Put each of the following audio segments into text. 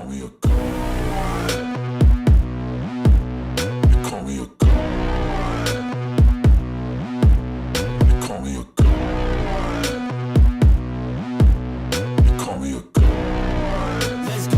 me a god. They call me a god. They call me a god. They call me a god. Let's go.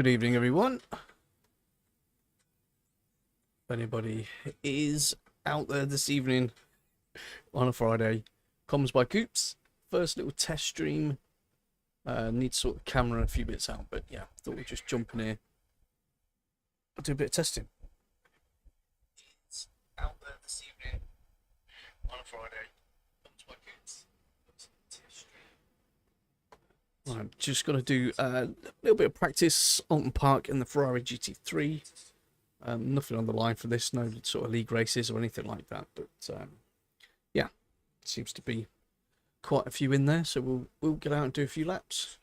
Good evening, everyone. If anybody is out there this evening on a Friday, comms by Coops. First little test stream. Need to sort the camera and a few bits out, but yeah, thought we'd just jump in here. I'll do a bit of testing. It's out there this evening on a Friday. Comms by Coops. I'm just going to do a little bit of practice on Park in the Ferrari GT3. Nothing on the line for this, no sort of league races or anything like that. But yeah, seems to be quite a few in there, so we'll get out and do a few laps.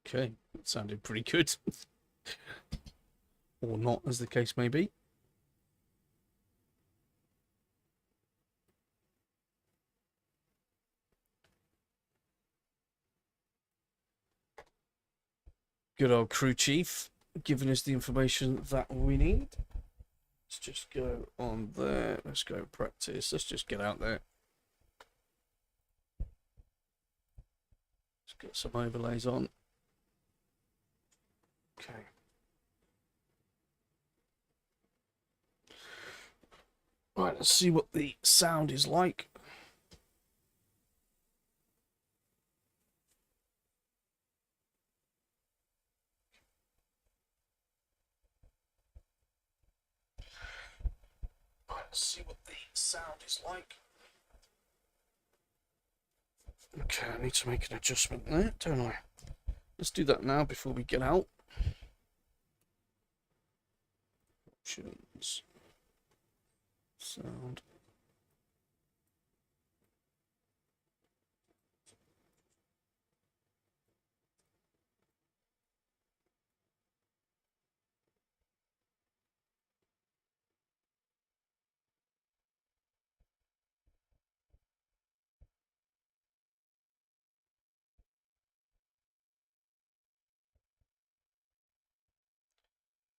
Okay, that sounded pretty good. Or not, as the case may be. Good old crew chief giving us the information that we need. Let's just go on there. Let's go practice. Let's just get out there. Let's get some overlays on. Okay. Right, let's see what the sound is like. Right, let's see what the sound is like. Okay, I need to make an adjustment there, don't I? Let's do that now before we get out. Options. Sound.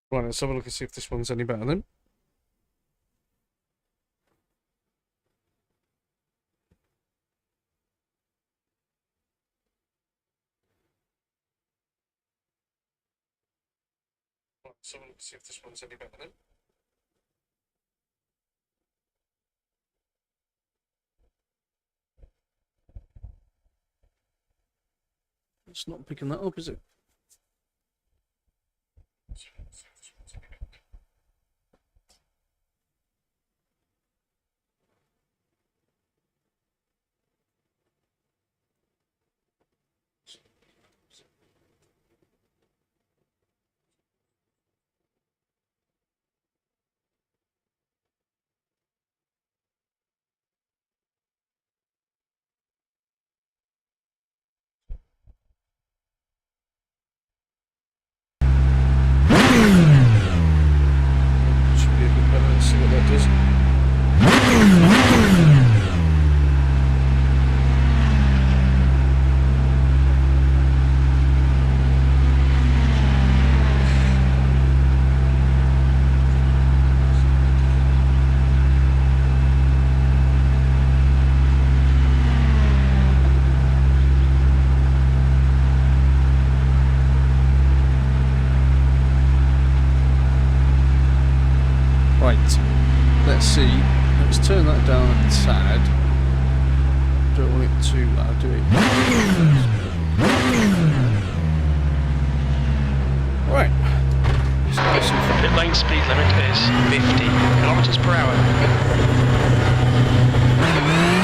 Right, let's have a look and see if this one's any better then. So let's see if this one's any better then. It's not picking that up, is it? Should be a bit better. Let's see what that does. Right, let's see. Let's turn that down a tad. Don't want it too loud, do it. Right. Pit lane speed limit is 50 kilometers per hour.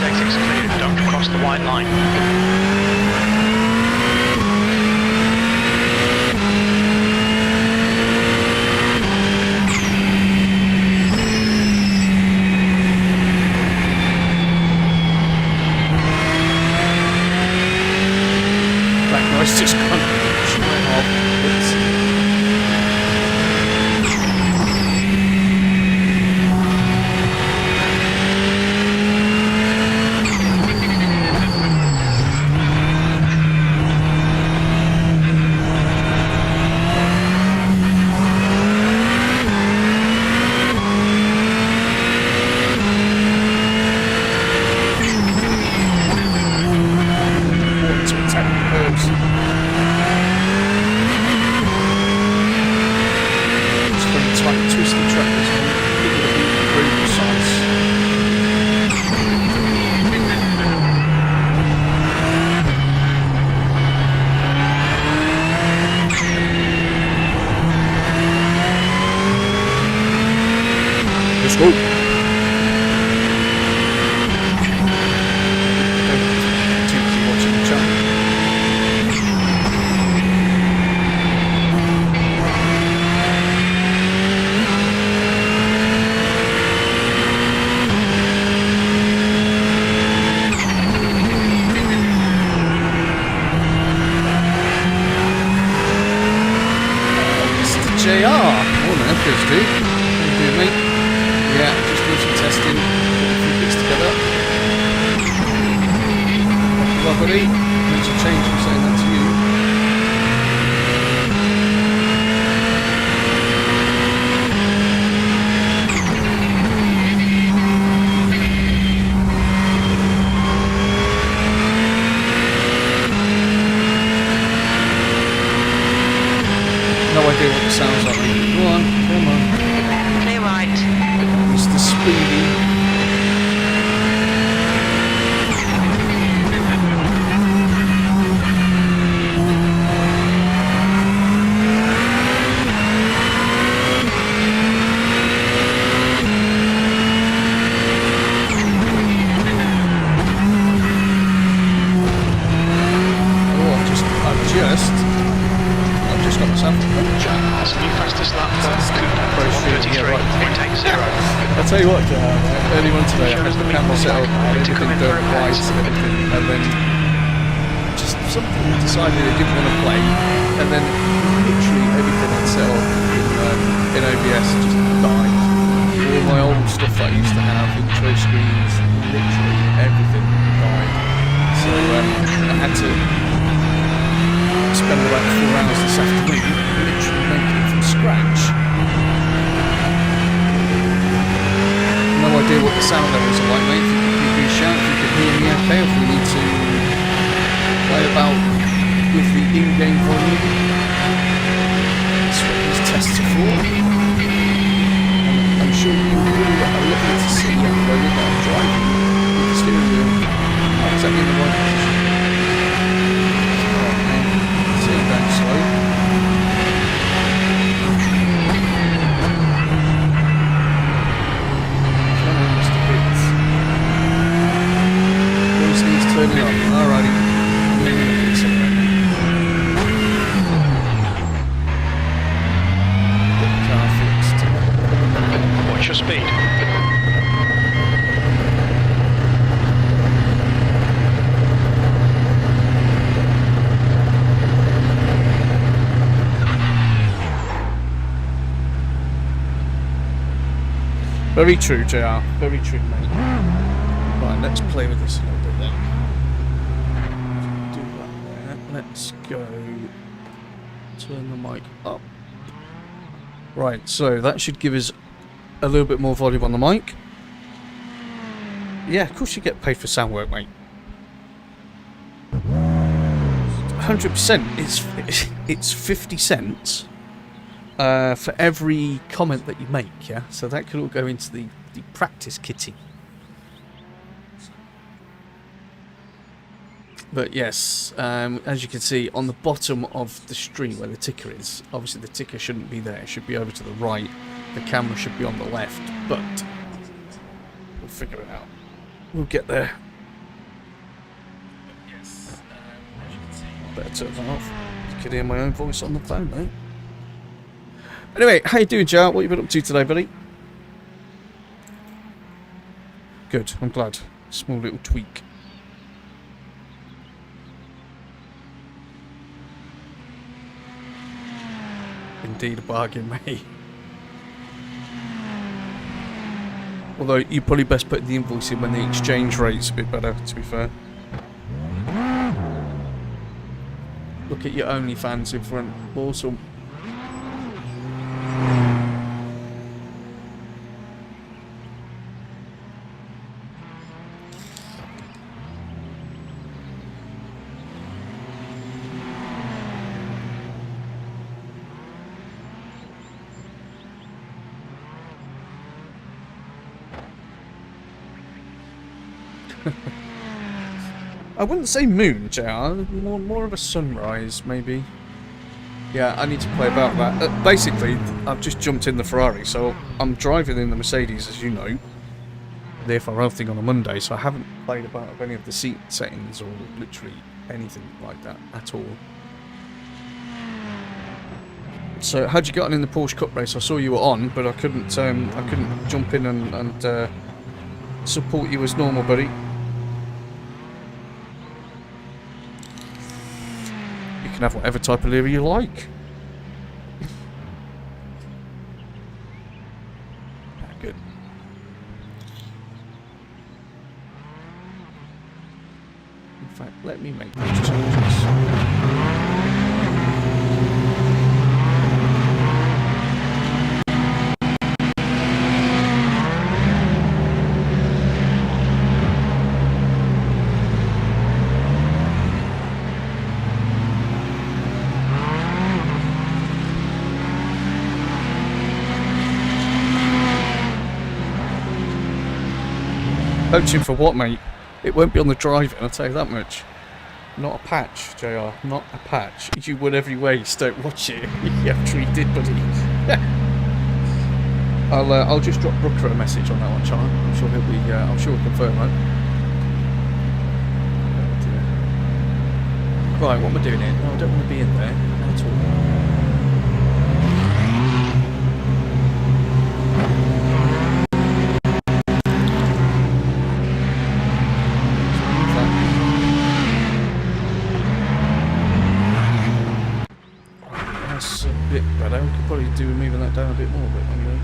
Exits cleared, don't cross the white line. It's just kind of shooting off. the track is on. It's going to be very precise. Let's go. Too busy watching the chat. JR. Morning, Chris, dude. How you doing, mate? Yeah, just doing some testing. Put a few bits together. Well, buddy, makes a change from saying that to you. No idea what it sounds like. Go on, come on. Clear right. Mr. Speedy. Oh, I've just got myself a puncture. That's the new fastest lap for Cooper, 133.80. I'll tell you what, early on today I had the camera set up, everything done right and everything, and then just something decided it didn't want to play, and then literally everything I'd set up in OBS just died. All my old stuff that I used to have, intro screens, literally everything died. So I had to spend about 4 hours this afternoon literally making it from scratch. No idea what the sound levels are like, mate. If you could give me a shout, if you could hear me okay, if we need to play about with the in-game volume. That's what these tests are for. I'm sure you all are looking to see at the moment that I'm driving with the steering wheel. Oh, is that in the right position? Alright, man. Sitting down slow. Turning on. Alrighty. Get the car fixed. Watch your speed. Very true, JR. Very true, mate. Right, let's play with this a little bit then. Do that there. Let's go. Turn the mic up. Right, so that should give us a little bit more volume on the mic. Yeah, of course you get paid for sound work, mate. 100%. It's 50 cents for every comment that you make, yeah? So that could all go into the practice kitty. But yes, as you can see on the bottom of the stream where the ticker is, obviously the ticker shouldn't be there, it should be over to the right, the camera should be on the left, but we'll figure it out. We'll get there. But yes, as you can see, I better turn that off. You can hear my own voice on the phone, mate. Anyway, how you doing, Joe? What you been up to today, buddy? Good, I'm glad. Small little tweak. Indeed a bargain, mate. Although you probably best put the invoice in when the exchange rate's a bit better, to be fair. Look at your OnlyFans in front. Awesome. I wouldn't say moon, JR. More of a sunrise, maybe. Yeah, I need to play about that. Basically, I've just jumped in the Ferrari, so I'm driving in the Mercedes, as you know. Therefore, I think on a Monday, so I haven't played about with any of the seat settings or literally anything like that at all. So, how'd you get on in the Porsche Cup race? I saw you were on, but I couldn't jump in and support you as normal, buddy. You can have whatever type of livery you like. Good. In fact, let me make those changes. Coaching for what, mate? It won't be on the driving, I'll tell you that much. Not a patch, JR. Not a patch. You would every way, just don't watch it. You actually did, buddy. I'll just drop Brooker a message on that one, Charlie. I'm sure he'll be. I'm sure he'll confirm that. Right, what am I doing here? No, I don't want to be in there at all. That's a bit better. We could probably do with moving that down a bit more, but anyway.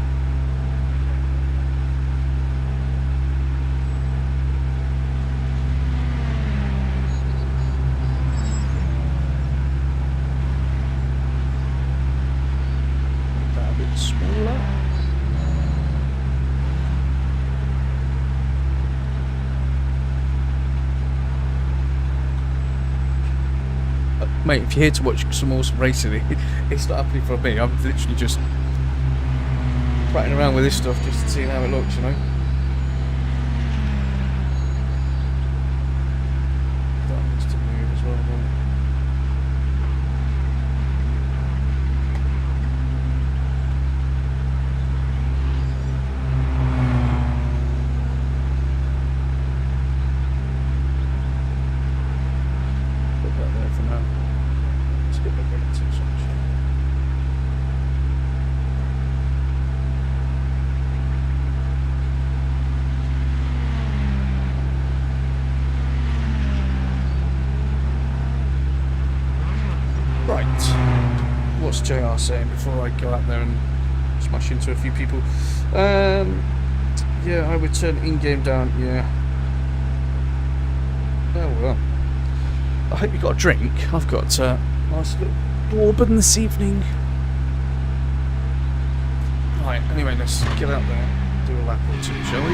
Make that a bit smaller. Mate, if you're here to watch some awesome racing, it's not happening for me. I'm literally just pratting around with this stuff just to see how it looks, you know. That needs to move as well, doesn't it? Put that there for now. Let's get back into it. Right, what's JR saying before I go out there and smash into a few people? Yeah, I would turn in-game down, yeah. Oh well. I hope you got a drink. I've got a nice little bourbon this evening. Right, anyway, let's get out there, do a lap or two, shall we?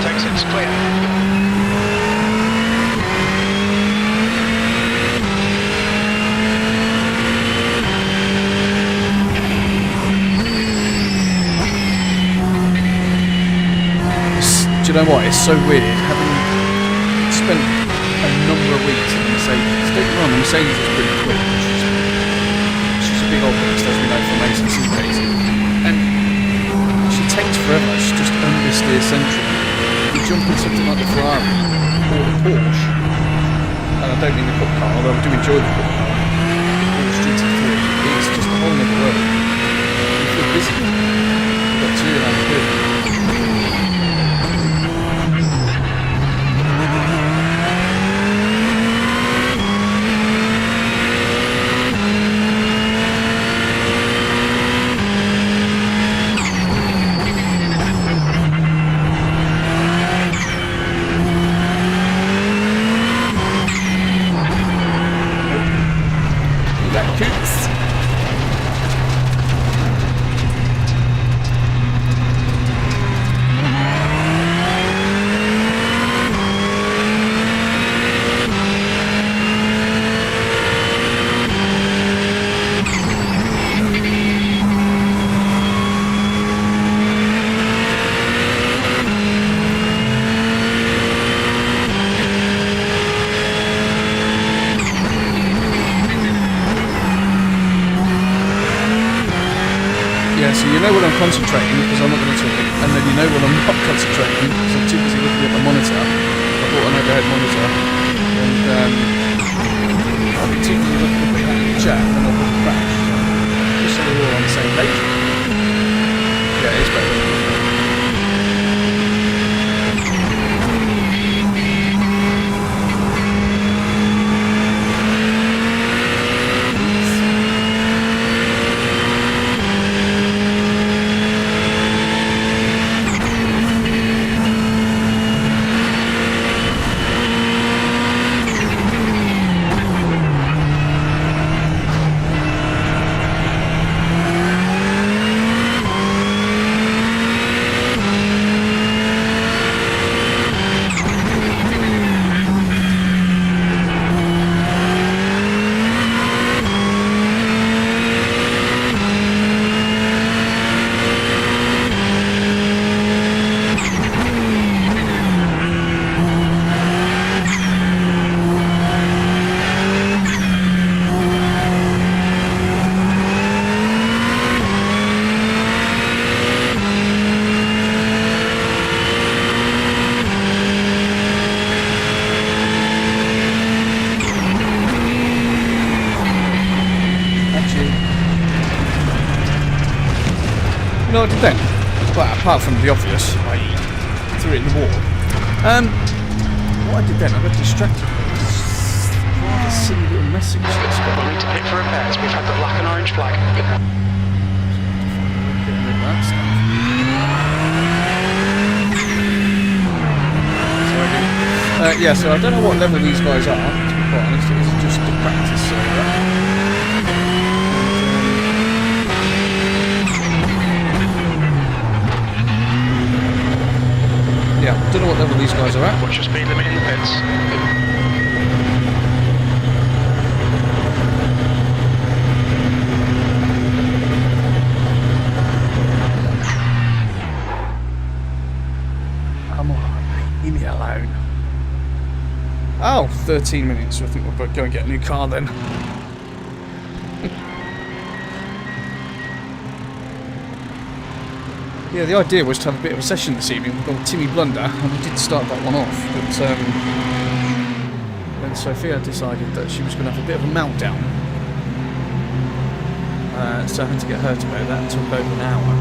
Takes it's clear. Do you know what? It's so weird having spent a number of weeks in the Mercedes. Don't get me wrong, the Mercedes is pretty quick. She's a big old beast, as we know from ACC racing. And she takes forever. She's just understeer central. You jump in something like the Ferrari or the Porsche, and I don't mean the Cup car, although I do enjoy the Cup car. The Porsche GT3 is just a whole other world. You feel busy. You've got 2.5 quid. Yeah, so you know when I'm concentrating because I'm not going to talk, and then you know when I'm not concentrating because I'm too busy looking at the monitor. I bought an overhead monitor, and I'll be too busy looking at that in the chat, and then I'll put it back. Just so we're all on the same page. Yeah, it's better. No, I did then. Well, apart from the obvious, I threw it in the wall. What I did then, I got distracted by this rather silly little message that's got We'll need to pit for repairs. We've had the black and orange flag. Yeah, so I don't know what level these guys are, to be quite honest. It was just a practice server. Yeah, don't know what level these guys are at. What's your speed limit in the pits? Come on, leave me alone. Oh, 13 minutes, so I think we'll both go and get a new car then. Yeah, the idea was to have a bit of a session this evening with old Timmy Blunder, and we did start that one off, but then Sophia decided that she was going to have a bit of a meltdown. So I had to get her to bed. That took over an hour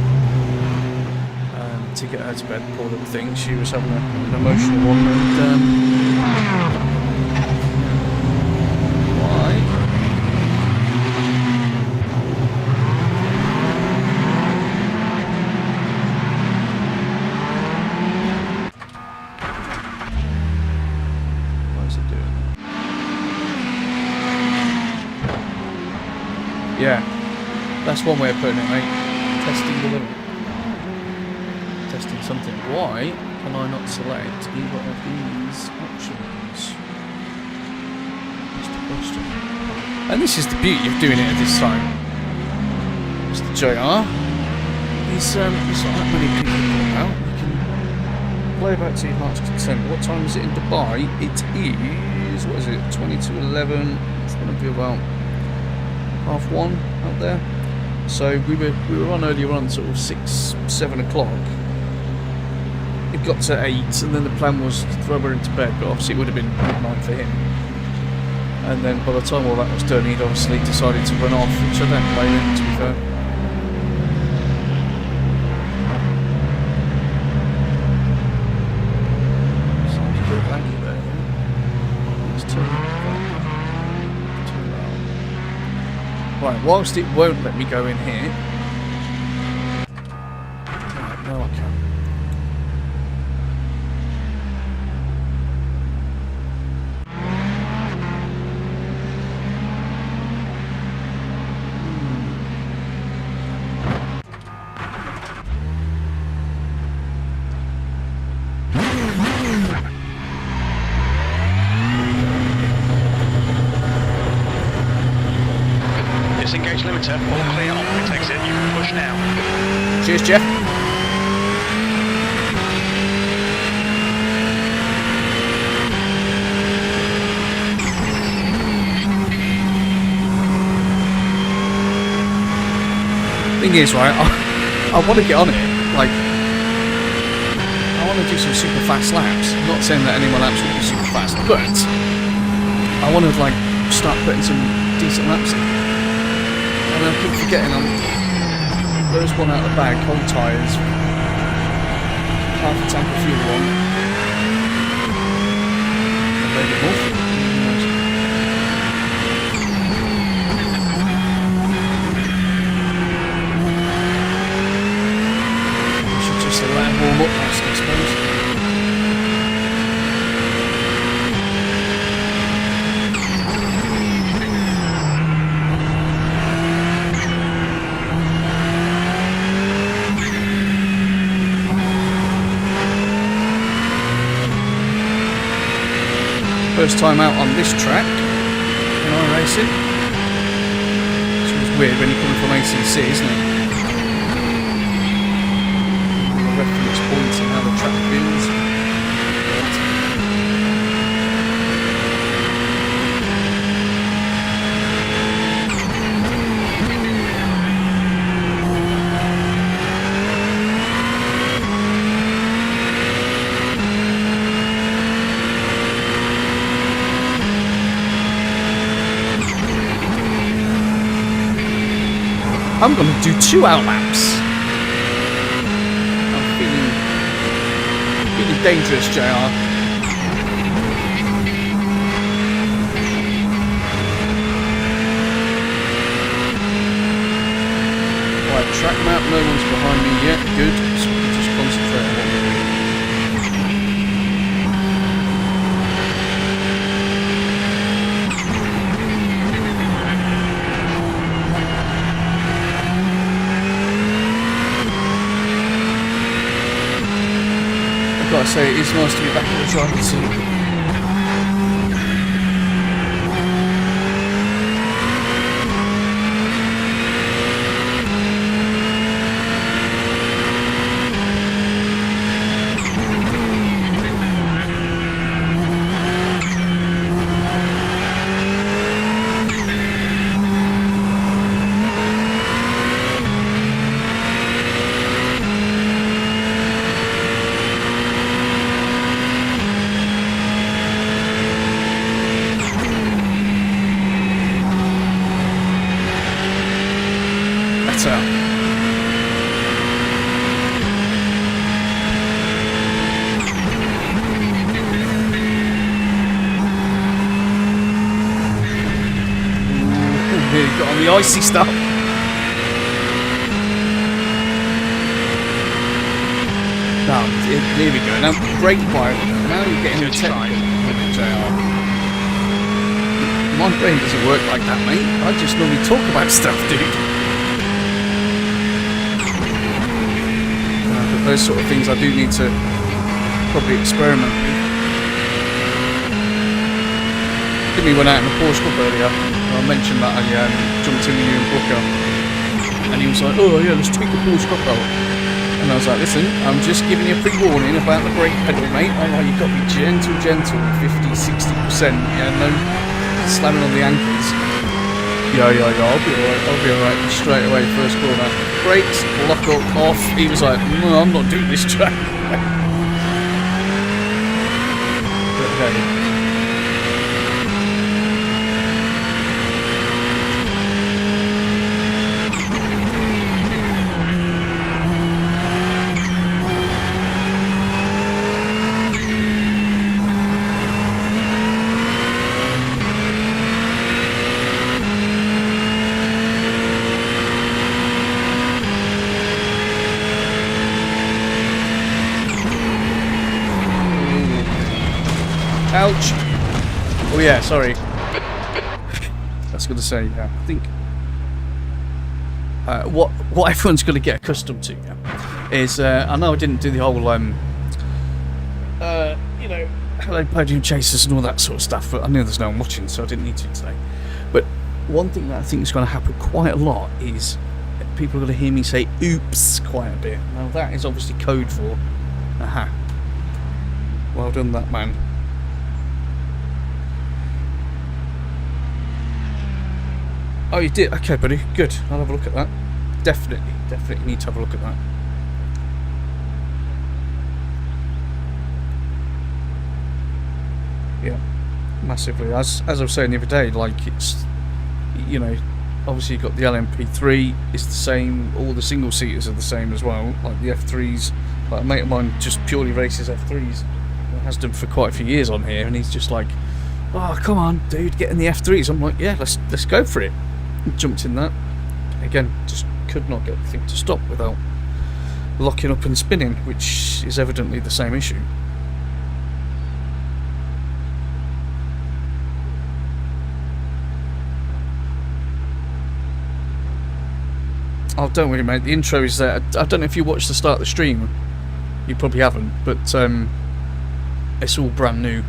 to get her to bed, poor little thing. She was having an emotional one, and why? Yeah, that's one way of putting it, mate. Testing the limit. Testing something. Why can I not select either of these options? That's the question. And this is the beauty of doing it at this time. Mr. JR. There's not that many people out. You can play back to your heart's content. What time is it in Dubai? It is, what is it, 20 to 11. It's going to be about 1:30 out there. So we were on earlier on, sort of 6, 7 o'clock. It got to 8, and then the plan was to throw her into bed, but obviously it would have been midnight for him. And then by the time all that was done, he'd obviously decided to run off, which I don't blame him, to be fair. Sounds a bit lanky there, yeah? Let's turn it back. Right, whilst it won't let me go in here. Right, no, I can't. Disengage limiter, all clear, operates exit, you can push now. Cheers, Jeff. Thing is, right, I want to get on it. Like, I want to do some super fast laps. I'm not saying that any of my laps will be super fast, but I want to like start putting some decent laps in. And I keep forgetting there's one out of the bag, cold tyres, half a tank of fuel on, and maybe more fuel. Let him warm up last, I suppose. First time out on this track in iRacing. It's always weird when you're coming from ACC, isn't it? Reference points and how the track feels. I'm going to do 2 out laps. Really dangerous, JR. Right, track map, no one's behind me yet. Good, so we can just concentrate on what we're doing. I've got to say, it is nice to be back in the driving seat. Got on the icy stuff. Now, here we go. Now, brake quiet. Now you're getting a technical with it, JR. My brain doesn't work like that, mate. I just normally talk about stuff, dude. But those sort of things I do need to probably experiment with. Jimmy went out in the Porsche Cup earlier. I mentioned that I jumped in with you and Booker, and he was like, "Oh yeah, let's tweak the Porsche Cup out." And I was like, "Listen, I'm just giving you a pre-warning about the brake pedal, mate. I'm like, you've got to be gentle, 50-60%. Yeah, no slamming on the ankles." Yeah, I'll be alright. Straight away, first corner, brakes, lock up, off. He was like, "No, I'm not doing this track." But hey. Ouch. Oh yeah, sorry. That's going to say, yeah. I think what everyone's going to get accustomed to is I know I didn't do the whole you know, hello podium chasers and all that sort of stuff, but I knew there's no one watching, so I didn't need to today. But one thing that I think is going to happen quite a lot is people are going to hear me say "oops" quite a bit. Now that is obviously code for aha. Well done, that man. Oh, you did? Okay, buddy. Good. I'll have a look at that. Definitely definitely need to have a look at that. Yeah, massively. As I was saying the other day, like, it's, you know, obviously you've got the LMP3, it's the same, all the single seaters are the same as well, like the F3s. Like a mate of mine just purely races F3s, has done for quite a few years on here, and he's just like, oh come on dude, get in the F3s. I'm like, yeah, let's go for it. Jumped in that. Again, just could not get the thing to stop without locking up and spinning, which is evidently the same issue. Oh, don't worry, mate. The intro is there. I don't know if you watched the start of the stream. You probably haven't, but it's all brand new.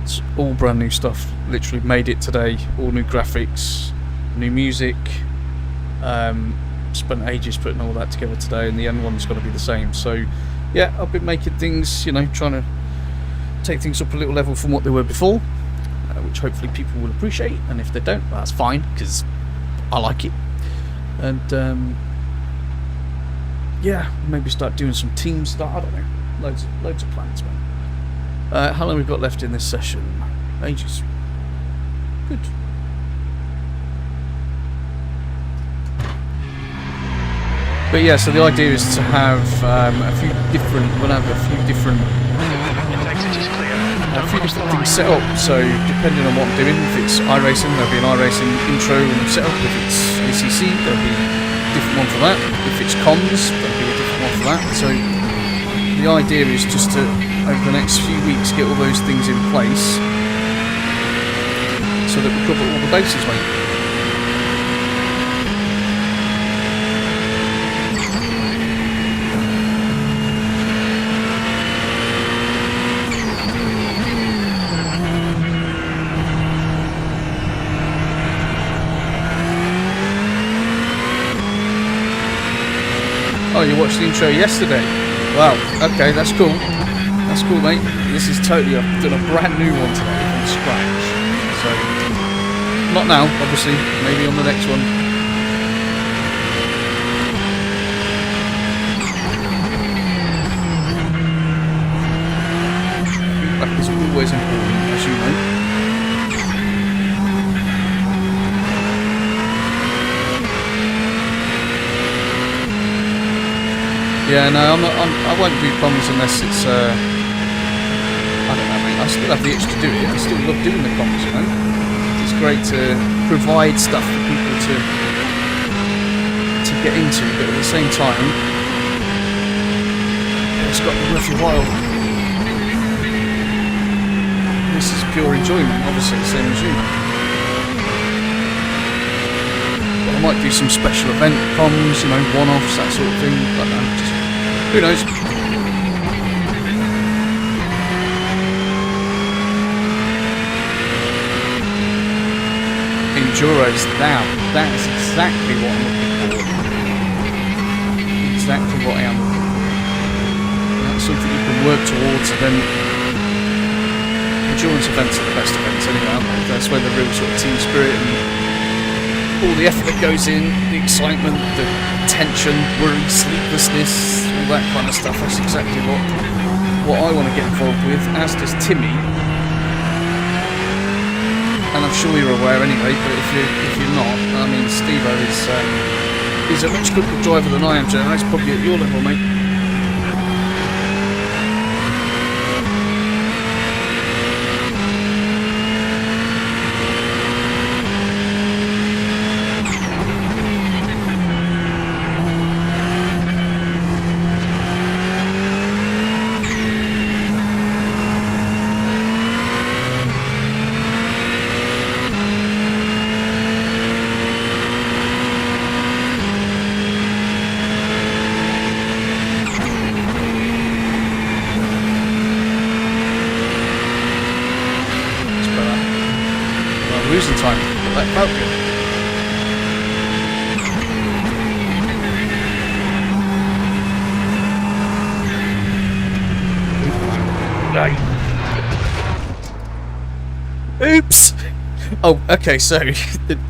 It's all brand new stuff. Literally made it today. All new graphics, new music. Spent ages putting all that together today, and the end one's got to be the same. So, yeah, I've been making things, you know, trying to take things up a little level from what they were before, which hopefully people will appreciate. And if they don't, that's fine, because I like it. And yeah, maybe start doing some team stuff. I don't know, loads of plans, man. How long have we got left in this session? Ages. Good. But yeah, so the idea is to have a few different things set up. So depending on what I'm doing, if it's iRacing, there'll be an iRacing intro and setup. If it's ACC, there'll be a different one for that. If it's comms, there'll be a different one for that. So the idea is just to, over the next few weeks, get all those things in place so that we cover all the bases, mate. Oh, you watched the intro yesterday? Wow, okay, that's cool. That's cool, mate. This is totally, I've done a brand new one today from scratch. So, not now, obviously, maybe on the next one. Feedback is always important, as you know. Yeah, no, I won't do comms unless it's, I don't know, mate, I still have the itch to do it, I still love doing the comms, you know. It's great to provide stuff for people to get into, but at the same time, it's got to be worth your while. This is pure enjoyment, obviously, same as you. But I might do some special event comms, you know, one-offs, that sort of thing, like that, just... who knows? Enduros, now, that is exactly what I'm looking for. Exactly what I am looking for. That's something you can work towards, and then endurance events are the best events anyway, aren't they? That's where the real sort of team spirit and all the effort that goes in, the excitement, the tension, worry, sleeplessness, all that kind of stuff. That's exactly what I want to get involved with, as does Timmy. And I'm sure you're aware anyway, but if you're not, I mean, Steve-O is a much quicker driver than I am, Joe. He's probably at your level, mate. Losing time, but that felt good. Oops! Oh, okay, so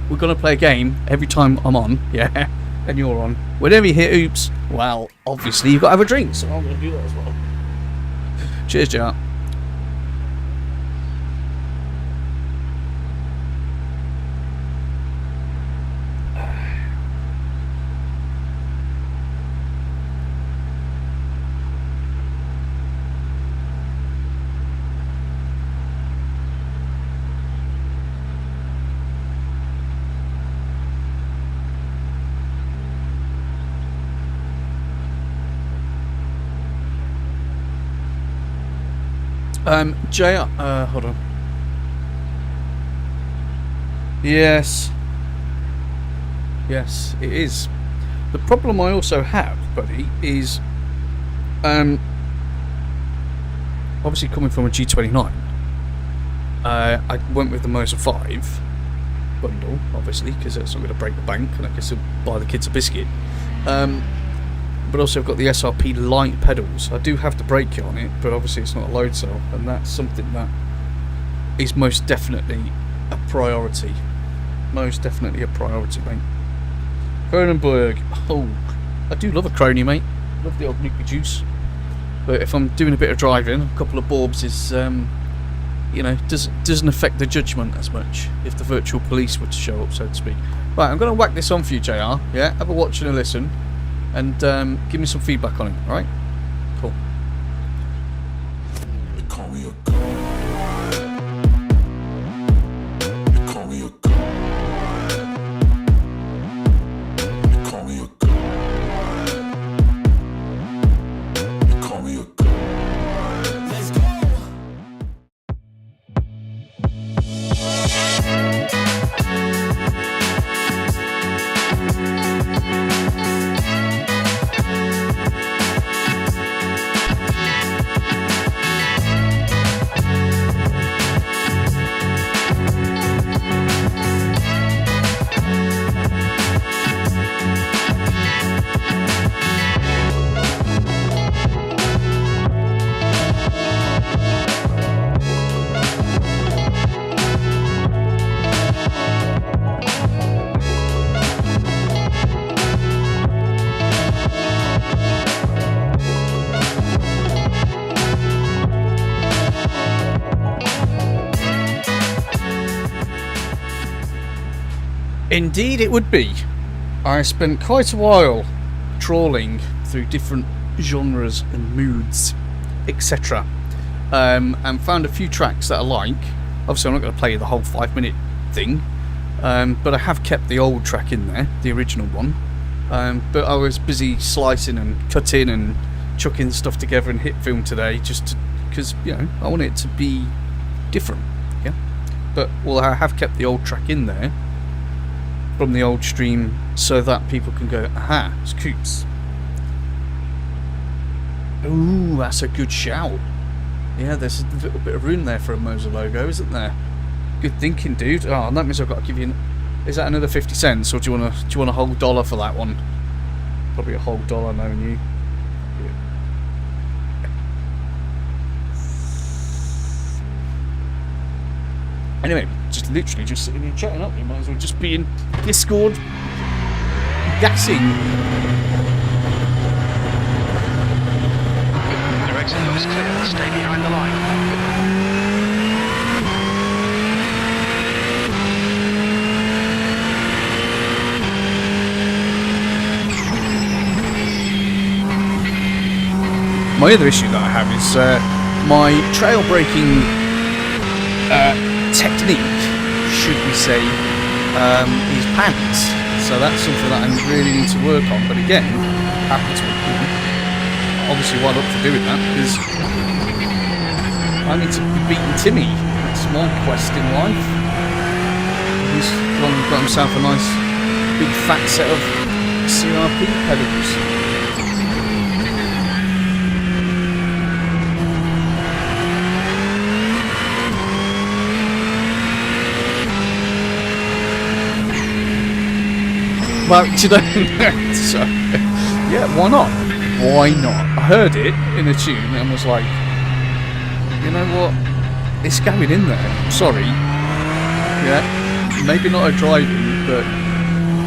we're gonna play a game every time I'm on, yeah? and you're on. Whenever you hit oops, well, obviously you've got to have a drink, so I'm going to do that as well. Cheers, Jar. JR, hold on. Yes. Yes, it is. The problem I also have, buddy, is, obviously coming from a G29, I went with the Moser 5 bundle, obviously, because it's not going to break the bank, and I guess it'll buy the kids a biscuit. But also I've got the SRP light pedals. I do have the brake kit on it, but obviously it's not a load cell, and that's something that is most definitely a priority. Most definitely a priority, mate. Cronenberg. Oh, I do love a crony, mate. Love the old nuclear juice. But if I'm doing a bit of driving, a couple of Borbs is, you know, doesn't affect the judgment as much if the virtual police were to show up, so to speak. Right, I'm going to whack this on for you, JR. Yeah, have a watch and a listen. And give me some feedback on it, alright? Cool. They call me a god. They call me a god. They call me a god. They call me a god. Let's go. Indeed it would be. I spent quite a while trawling through different genres and moods, etc. And found a few tracks that I like. Obviously I'm not going to play the whole 5-minute thing, but I have kept the old track in there, the original one. But I was busy slicing and cutting and chucking stuff together and hit film today, just because, you know, I want it to be different, yeah. But well, I have kept the old track in there from the old stream so that people can go, aha, it's Coops. Ooh, that's a good shout. Yeah, there's a little bit of room there for a Moser logo, isn't there? Good thinking, dude. Oh, and that means I've got to give you is that another 50 cents, or do you want a whole dollar for that one? Probably a whole dollar, knowing you. Anyway, just literally just sitting here chatting up. You might as well just be in Discord gassing. Your exit looks clear. Stay behind the line. My other issue that I have is my trail braking technique, should we say, is pants. So that's something that I really need to work on. But again, happy to, you know, obviously well up for doing that, because I need to be beating Timmy. That's my quest in life. He's gone and got himself a nice big fat set of CRP pedals. Well, you know, so, yeah, why not? Why not? I heard it in a tune and was like, you know what? It's going in there. Sorry. Yeah, maybe not a driving, but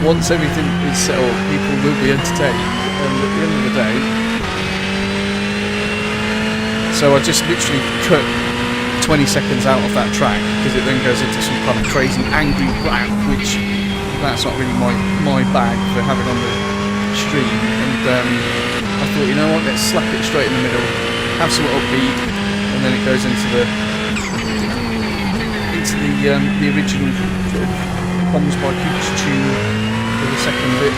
once everything is settled, people will be entertained, and at the end of the day, so I just literally cut 20 seconds out of that track because it then goes into some kind of crazy angry rap, which that's not really my bag for having on the stream. And I thought, you know what, let's slap it straight in the middle, have some upbeat, and then it goes into the original sort of Bombs by Cooch tune for the second bit.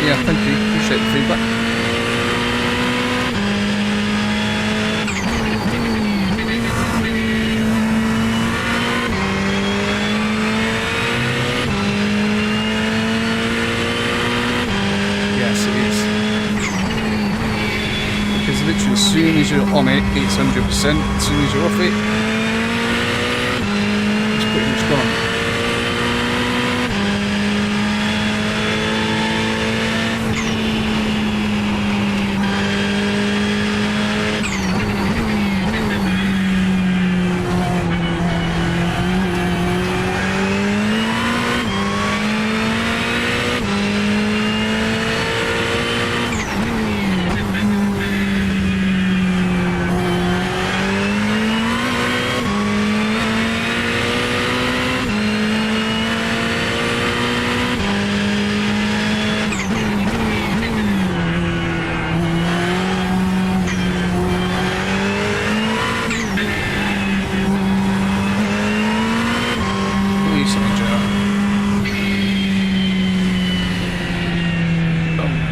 Yeah, thank you, appreciate the feedback. Literally, as soon as you're on it, it's 100%. As soon as you're off it, it's pretty much gone.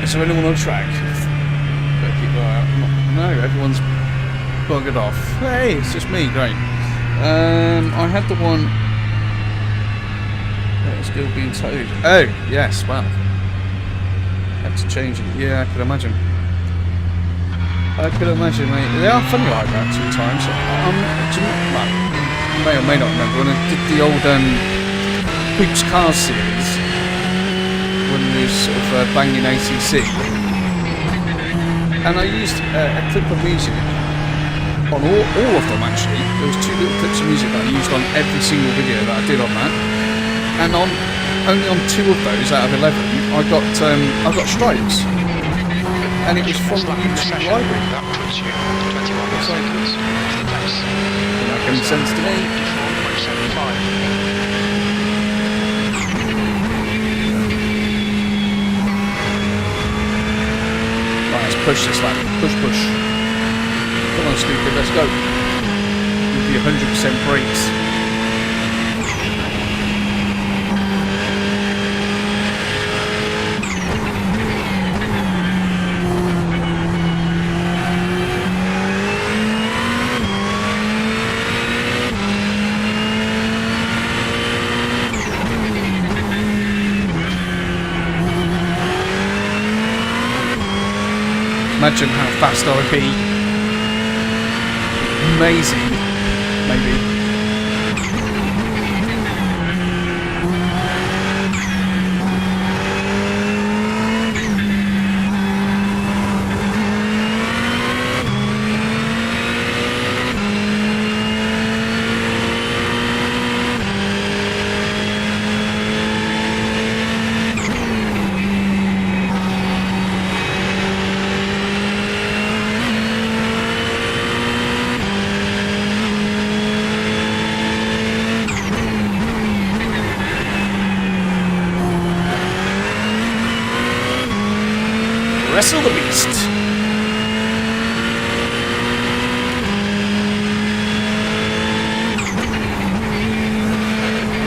Is there anyone on track? Better keep an eye out. No, everyone's buggered off. Hey, it's just me, great. I had the one that was still being towed. Oh, yes, well. Had to change it. Yeah, I could imagine. Mate. They are funny like that sometimes. Well, you may or may not remember when I did the old Hoops Cars series. When we was sort of banging ACC, and I used a clip of music on all of them actually. There was 2 little clips of music that I used on every single video that I did on that, and only on 2 of those out of 11 I got stripes, and it was from the YouTube library. That puts you 21 seconds to the place. Does that make sense to me? 4.75. Push this lap. Push. Come on, stupid, let's go. With the 100% brakes. Imagine how fast I would be. Amazing, maybe. Wrestle the beast.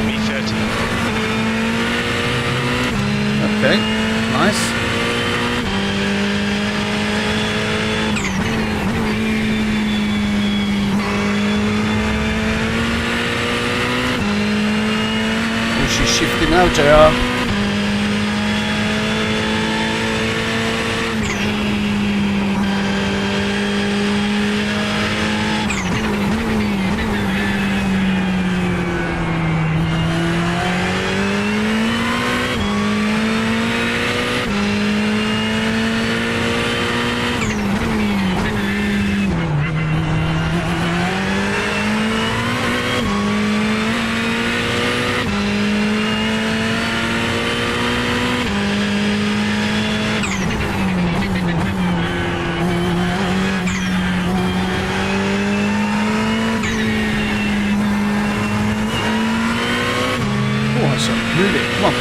B30. Okay, nice. Oh, she's shifting now, JR. Move it. Come on.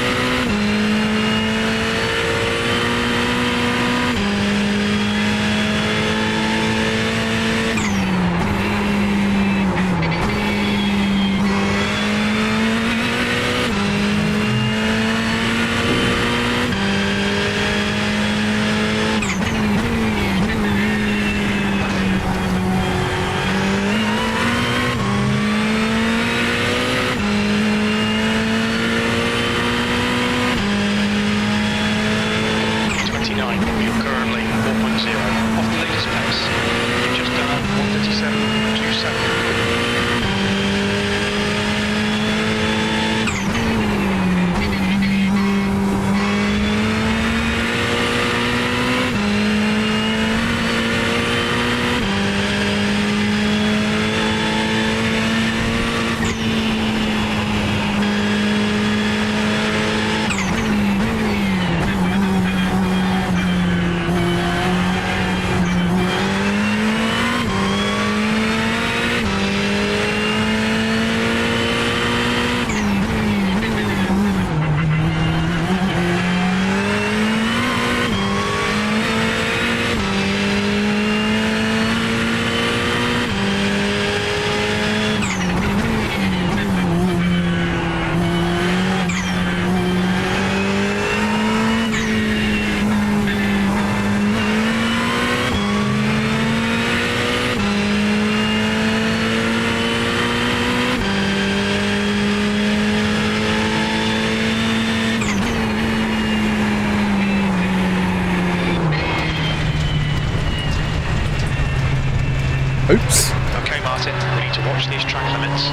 Oops. Okay, Martin, we need to watch these track limits.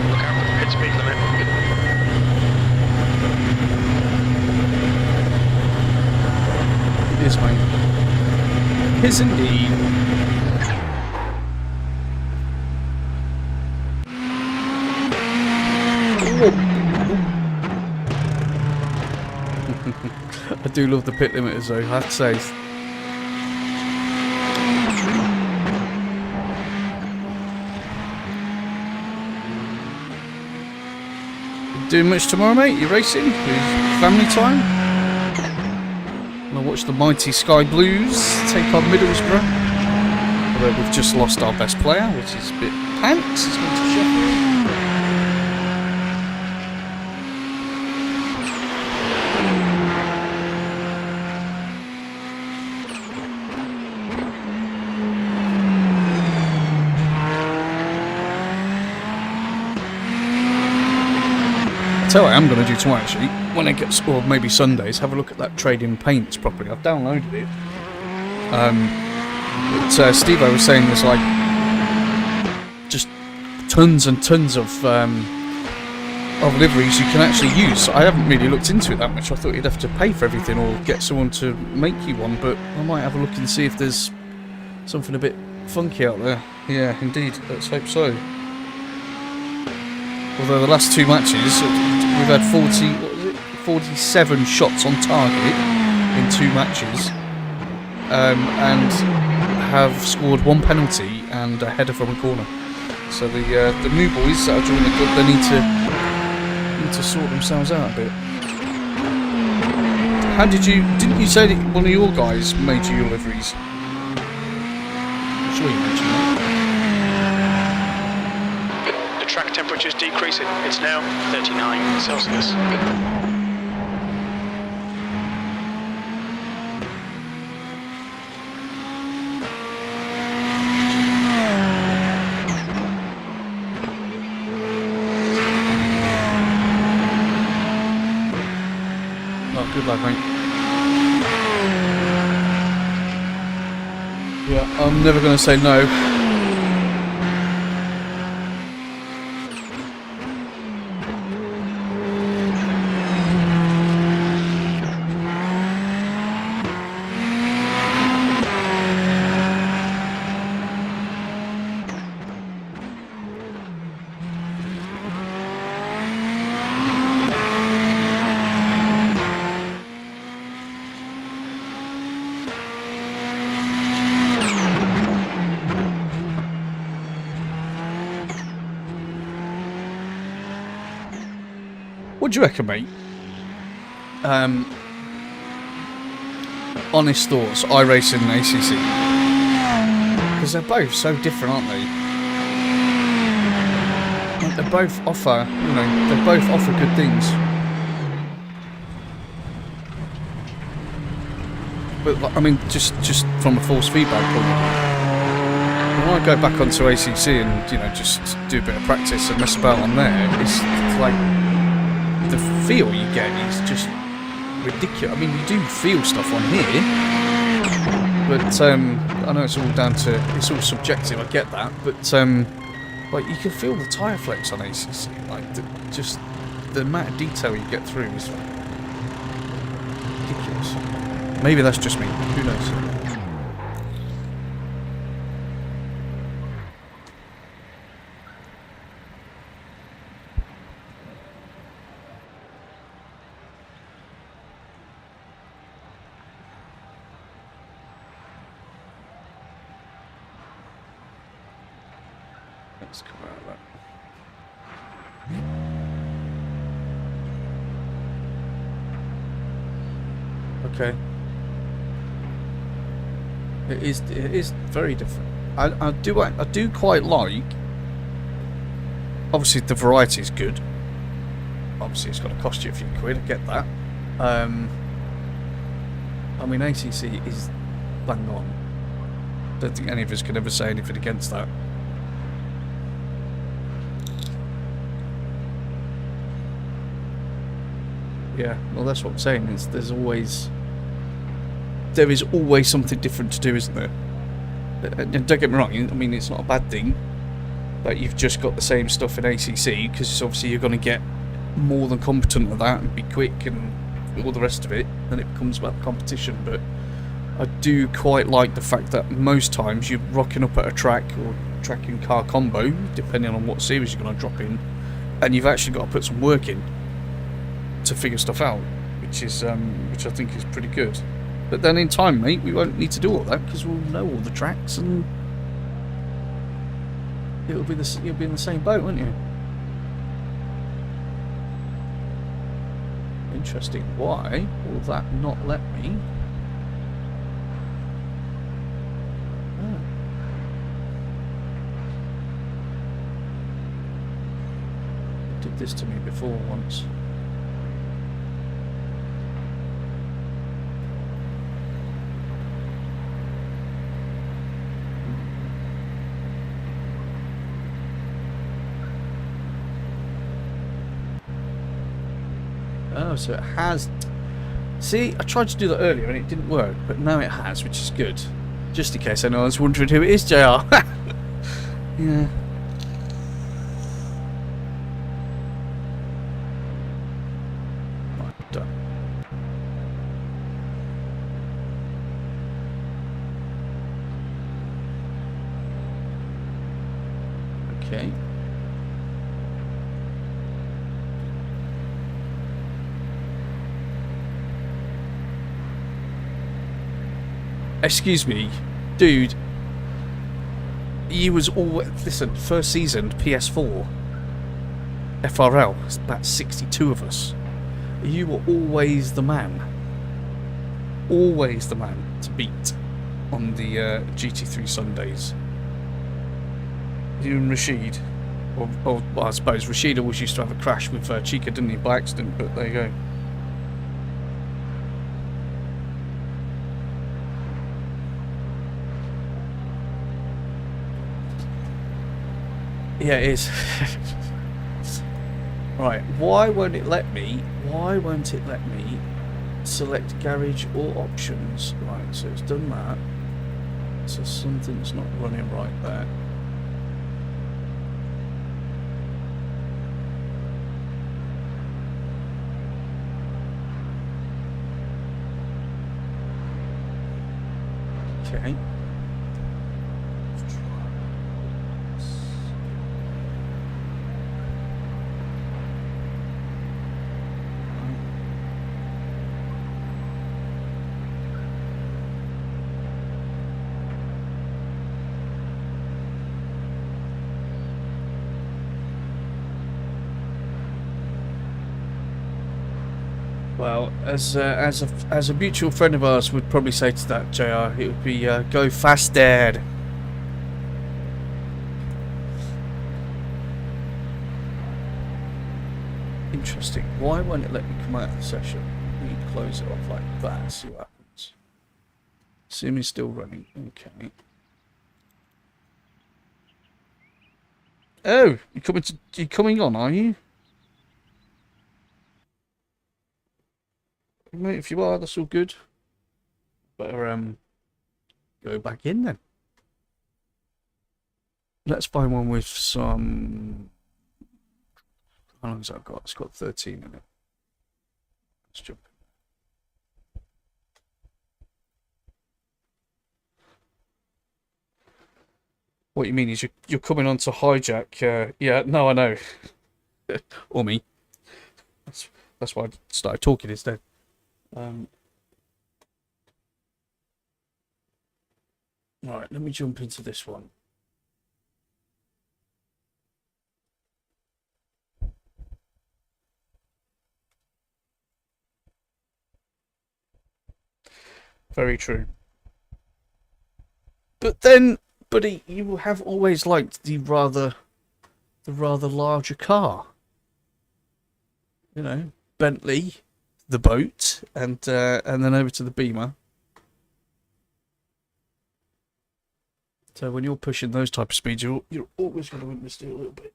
Look out for the pit speed limit. It is, mate. It is indeed. I do love the pit limiters though, I have to say. Doing much tomorrow, mate? You racing? Family time? I'll watch the mighty Sky Blues take on Middlesbrough. Although we've just lost our best player, which is a bit pants. He's going to Sheffield. Tell you what I am going to do tomorrow actually, when it gets, or maybe Sundays, have a look at that Trading Paints properly. I've downloaded it. But Steve, I was saying there's like just tons and tons of liveries you can actually use. I haven't really looked into it that much. I thought you'd have to pay for everything or get someone to make you one, but I might have a look and see if there's something a bit funky out there. Yeah, indeed. Let's hope so. Although the last two matches, we've had 47 shots on target in 2 matches, and have scored 1 penalty and a header from a corner. So the new boys that are joining the club, they need to sort themselves out a bit. How didn't you say that one of your guys made you your liveries? I'm sure you mentioned that. Track temperature's decreasing. It's now 39 Celsius. Oh, good luck, mate. Yeah, I'm never going to say no. What do you reckon, mate? Honest thoughts, iRacing and ACC. Because they're both so different, aren't they? They both offer, you know, they both offer good things. But I mean, just from a force feedback point of view, when I go back onto ACC and, you know, just do a bit of practice and mess about on there, it's like the feel you get is just ridiculous. I mean, you do feel stuff on here, but I know it's all down to, it's all subjective. I get that, but like you can feel the tyre flex on ACC. Like just the amount of detail you get through is ridiculous. Maybe that's just me. Who knows? Let's come out of that. Okay. It is very different. I do quite like. Obviously, the variety is good. Obviously, it's going to cost you a few quid. I get that. I mean, ACC is bang on. Don't think any of us can ever say anything against that. Yeah, well, that's what I'm saying. There is always something different to do, isn't there? And don't get me wrong. I mean, it's not a bad thing that you've just got the same stuff in ACC, because obviously you're going to get more than competent at that and be quick and all the rest of it. Then it becomes about the competition. But I do quite like the fact that most times you're rocking up at a track or track and car combo, depending on what series you're going to drop in, and you've actually got to put some work in to figure stuff out, which I think is pretty good. But then in time, mate, we won't need to do all that because we'll know all the tracks and you'll be in the same boat, won't you? Interesting. Why will that not let me? Oh. It did this to me before once. Oh, so it has. See, I tried to do that earlier and it didn't work, but now it has, which is good. Just in case anyone's wondering who it is, JR. Yeah. Right, done. Okay. Excuse me, dude. You was always, listen, first season PS4 FRL, it's about 62 of us. You were always the man. Always the man to beat on the GT3 Sundays. You and Rashid, or well, I suppose Rashid always used to have a crash with Chica, didn't he, by accident, but there you go. Yeah, it is. Right, why won't it let me select garage or options? Right, so it's done that. So something's not running right there. Okay. Well, as a mutual friend of ours would probably say to that, JR, it would be go fast, Dad. Interesting. Why won't it let me come out of the session? We need to close it off like that. See what happens. Sim is still running. Okay. Oh, you're coming on, are you? Mate, if you are, that's all good. Better go back in then. Let's find one with some. How long has that got? It's got 13 in it. Let's jump. What you mean is you're coming on to hijack? Yeah, no, I know. Or me. That's why I started talking instead. Right, let me jump into this one. Very true. But then, buddy, you have always liked the rather larger car. You know, Bentley, the boat, and then over to the Beamer. So when you're pushing those type of speeds, you're always going to win the steer a little bit.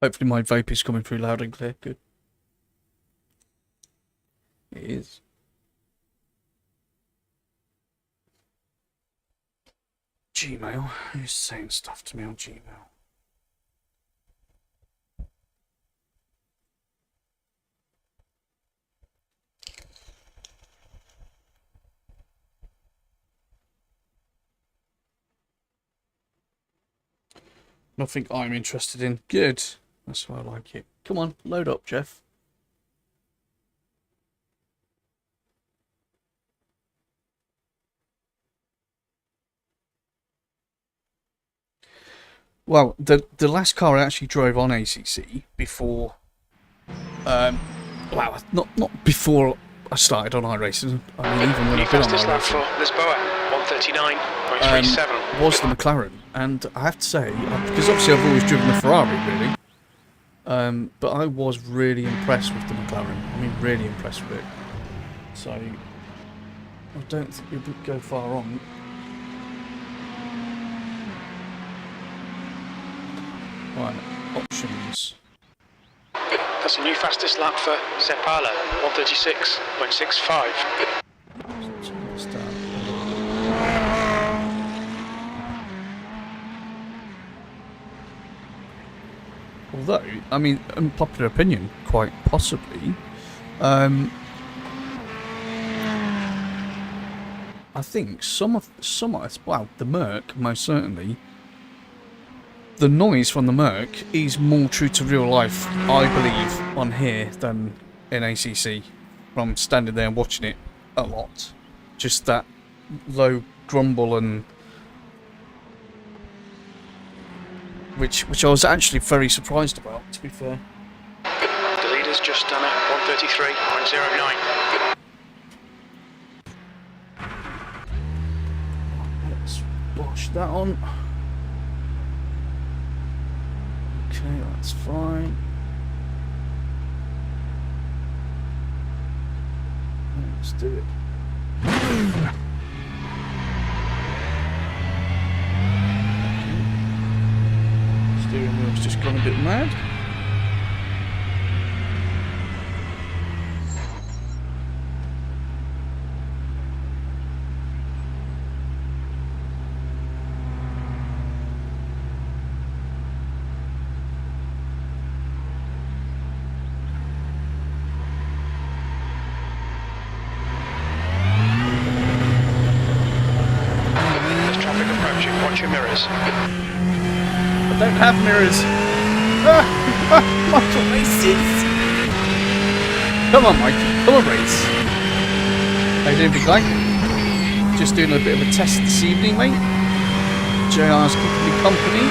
Hopefully my vape is coming through loud and clear. Good. It is. Gmail. Who's saying stuff to me on Gmail? Nothing I'm interested in. Good. That's why I like it. Come on, load up, Jeff. Well, the last car I actually drove on ACC before, well, not before I started on iRacing. I mean, even when I've been on iRacing. Lisboa, 139.37. Was the McLaren, and I have to say, because obviously I've always driven the Ferrari, really. But I was really impressed with the McLaren. I mean, really impressed with it. So, I don't think you would go far wrong. Right, options. That's a new fastest lap for Sepala, 136.65. Although, I mean, unpopular opinion, quite possibly. I think some of well, the Merc most certainly. The noise from the Merc is more true to real life, I believe, on here than in ACC. From standing there and watching it a lot, just that low grumble and which I was actually very surprised about, to be fair. The leader's just done a 133.09. Let's wash that on. Okay, that's fine. Let's do it. Steering wheel's just gone a bit mad. There's traffic approaching, watch your mirrors. don't have mirrors. Michael races. Come on, Mike. Come on, race. How you doing, big guy? Just doing a bit of a test this evening, mate. JR's keeping me company.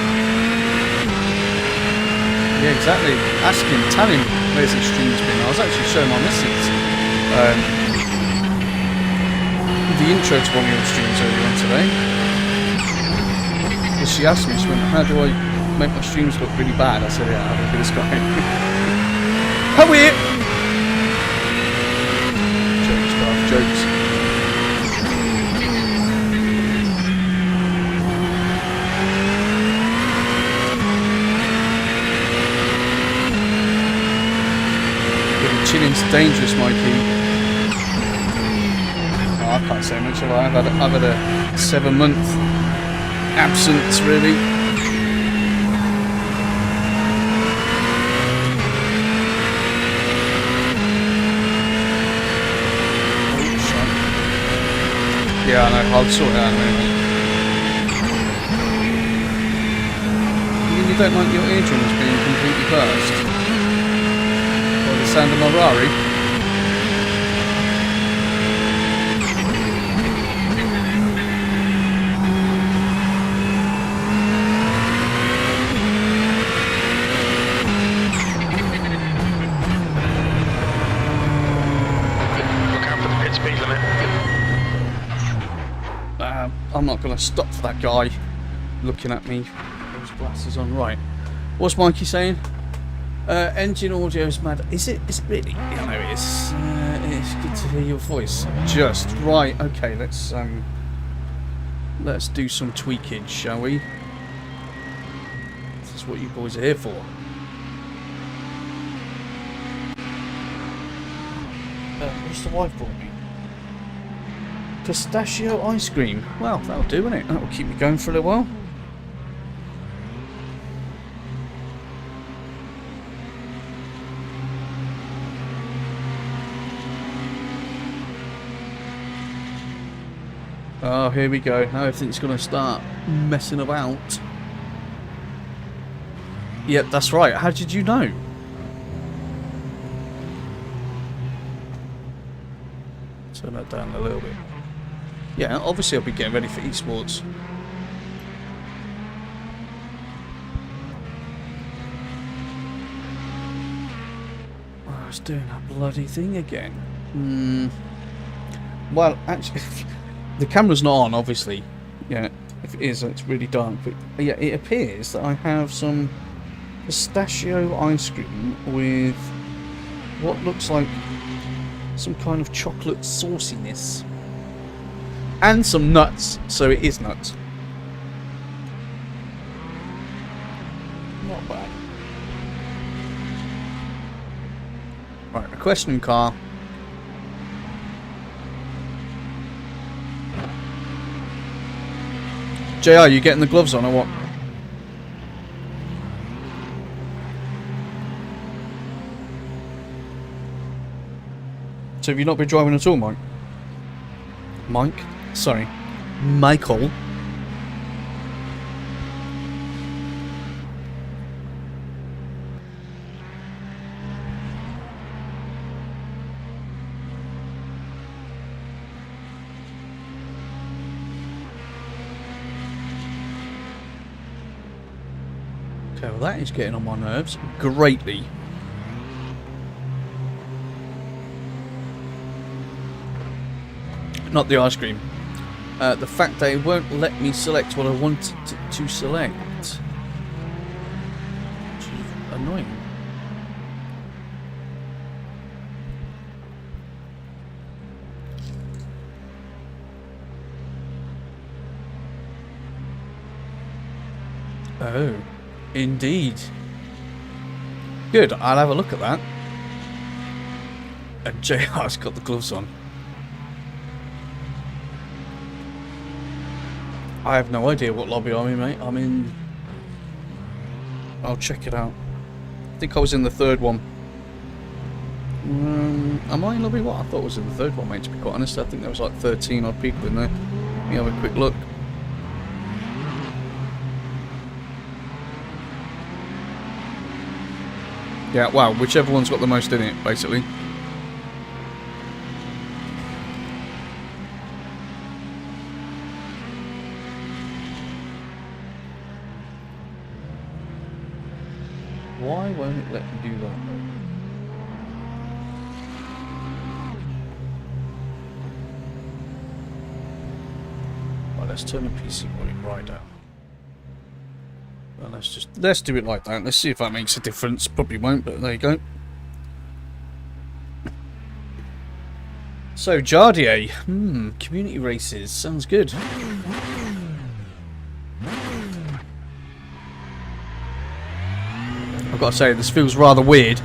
Yeah, exactly. Ask him, tell him where's his stream's been. I was actually showing my missus the intro to one of your streams earlier on today. And she asked me, she went, how do I make my streams look really bad? I said, yeah, have a look at this guy. How weird! Jokes, bruv, jokes. Chilling's dangerous, Mikey. Oh, I can't say much. I've had a 7-month absence, really. Yeah, I know. I'll sort it out in a minute. You don't like your eardrums being completely burst? Or the sound of my Rari? I'm not going to stop for that guy looking at me. Those glasses on. Right. What's Mikey saying? Engine audio is mad. Is it really? Yeah, I know it is. It's good to hear your voice. Just right. Okay, let's do some tweakage, shall we? This is what you boys are here for. What's the wife brought me? Pistachio ice cream. Well, that'll do, won't it? That'll keep me going for a little while. Oh, here we go. Now everything's going to start messing about. Yep, that's right. How did you know? Turn that down a little bit. Yeah, obviously I'll be getting ready for esports. Oh, I was doing that bloody thing again. Well, actually, the camera's not on, obviously. Yeah, if it is, it's really dark. But yeah, it appears that I have some pistachio ice cream with what looks like some kind of chocolate sauciness. And some nuts, so it is nuts. Not bad. Right, a questioning car. JR, you getting the gloves on or what? So have you not been driving at all, Mike? Mike? Sorry, Michael. Okay, well that is getting on my nerves greatly. Not the ice cream. The fact that it won't let me select what I wanted to select. Which is annoying. Oh, indeed. Good, I'll have a look at that. And JR's got the gloves on. I have no idea what lobby I'm in, mate. I'm in... I'll check it out. I think I was in the third one. Am I in lobby what? I thought I was in the third one, mate, to be quite honest. I think there was like 13 odd people in there. Let me have a quick look. Yeah, well, whichever one's got the most in it, basically. Why won't it let me do that? Right, let's turn the PC volume right down. Well, let's do it like that. Let's see if that makes a difference. Probably won't, but there you go. So Jardier, community races sounds good. I've got to say, this feels rather weird,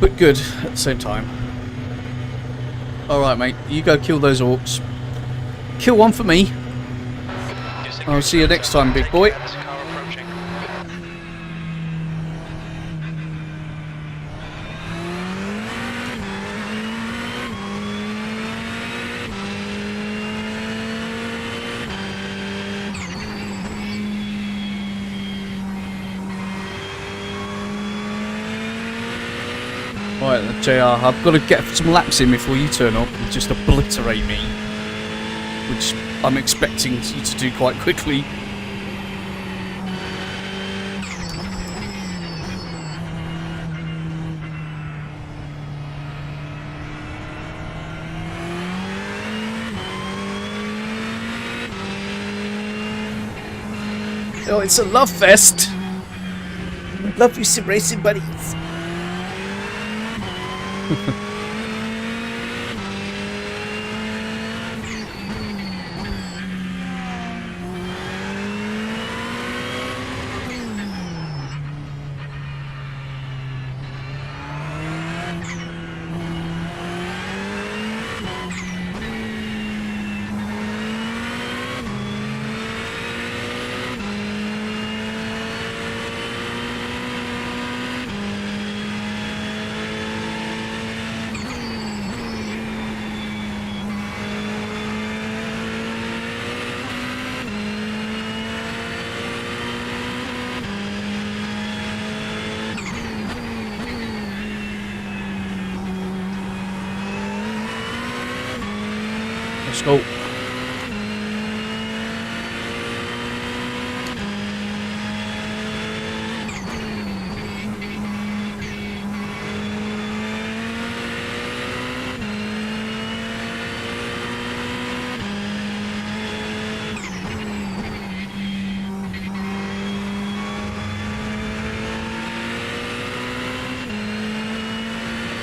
but good at the same time. Alright mate, you go kill those orcs. Kill one for me. I'll see you next time, big boy. Right, JR, I've got to get some laps in before you turn up and just obliterate me. Which I'm expecting you to do quite quickly. Oh, it's a love fest! Love you, sim racing buddies! Let's go.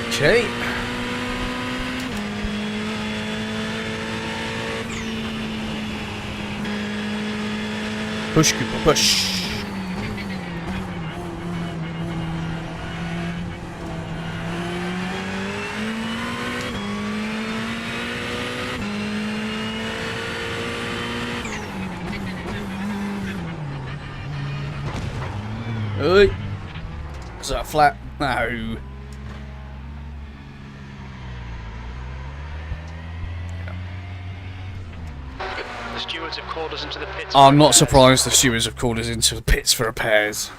Okay. Push, Cooper, push. Oi. Is that flat? No. The stewards have called us into the pits. I'm not surprised the stewards have called us into the pits for repairs.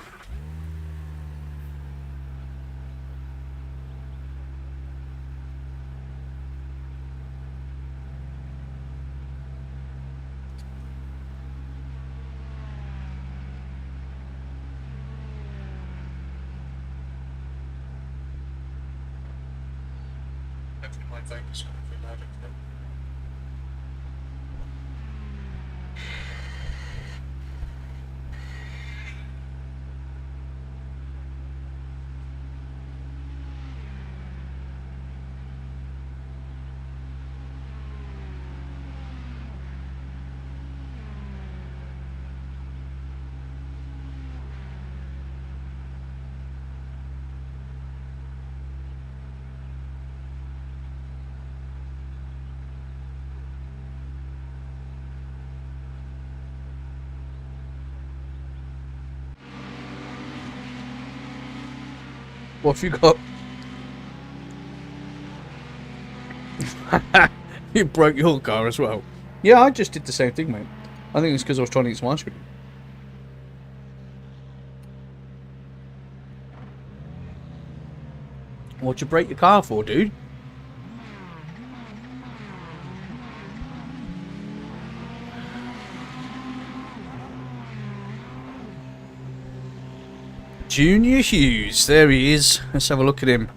What have you got? You broke your car as well. Yeah, I just did the same thing, mate. I think it's because I was trying to eat some ice cream. What'd you break your car for, dude? Junior Hughes, there he is. Let's have a look at him.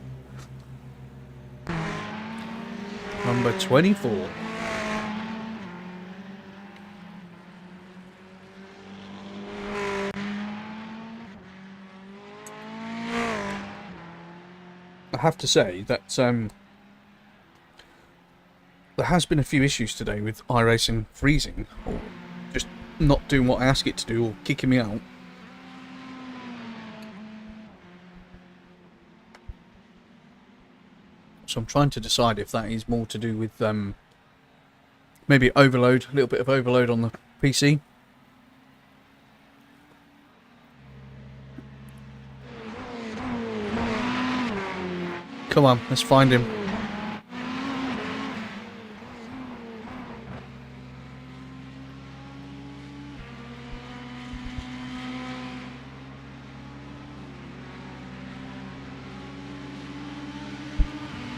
Number 24. I have to say that there has been a few issues today with iRacing freezing, or just not doing what I ask it to do, or kicking me out. So I'm trying to decide if that is more to do with maybe overload, a little bit of overload on the PC. Come on, let's find him.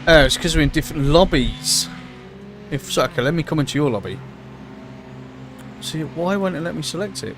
Oh, it's because we're in different lobbies. If so, okay, let me come into your lobby. See, why won't it let me select it?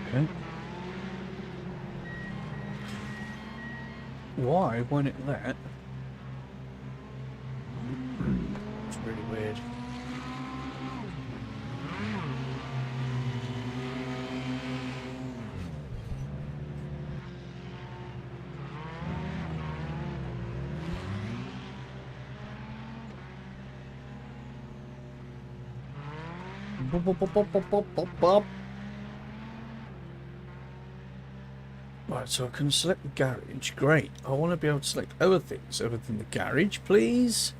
Okay. Why won't it let? It's really weird. Right, so I can select the garage. Great. I want to be able to select other things other than the garage, please.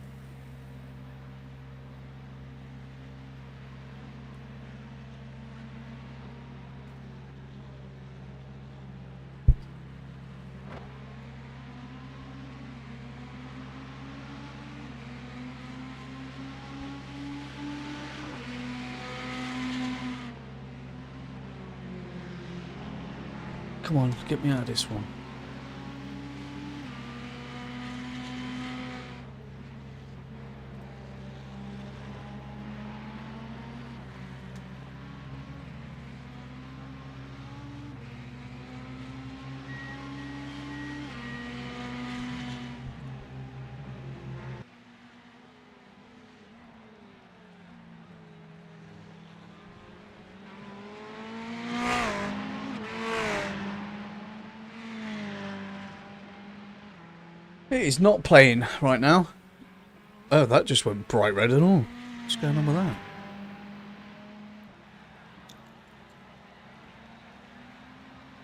Come on, get me out of this one. It is not playing right now. Oh, that just went bright red and all. What's going on with that?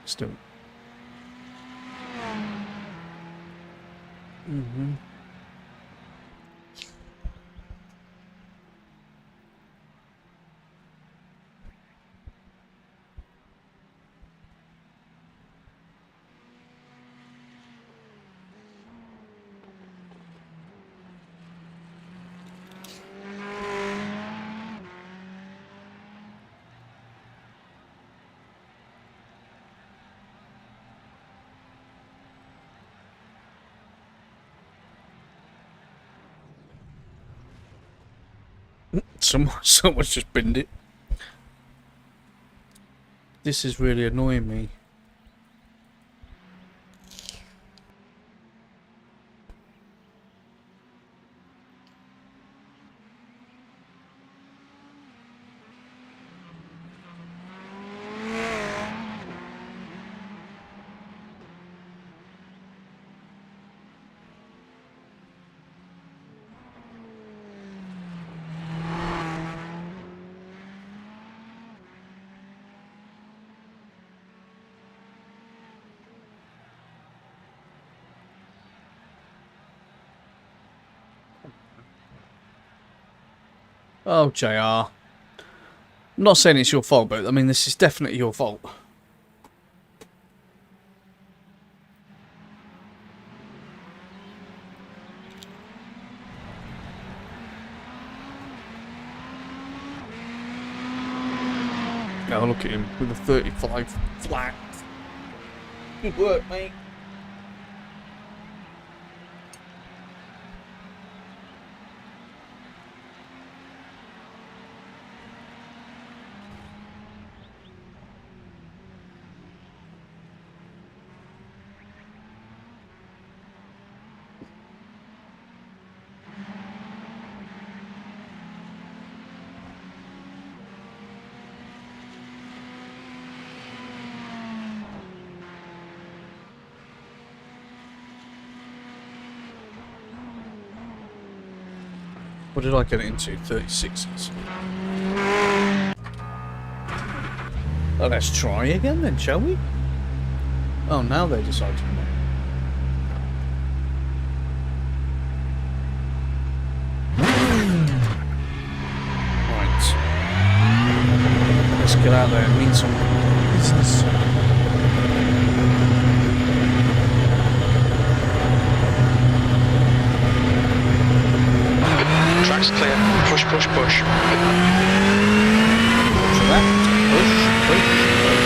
Still. Someone's just binned it. This is really annoying me. Oh, JR. I'm not saying it's your fault, but I mean, this is definitely your fault. Now look at him with a 35 flat. Good work, mate. What did I get it into? 36s. Oh, let's try again then, shall we? Oh, now they decide to come on. Right. Let's get out there and meet some business. Track's clear. Push, push, push. Roger that. Push, push, push.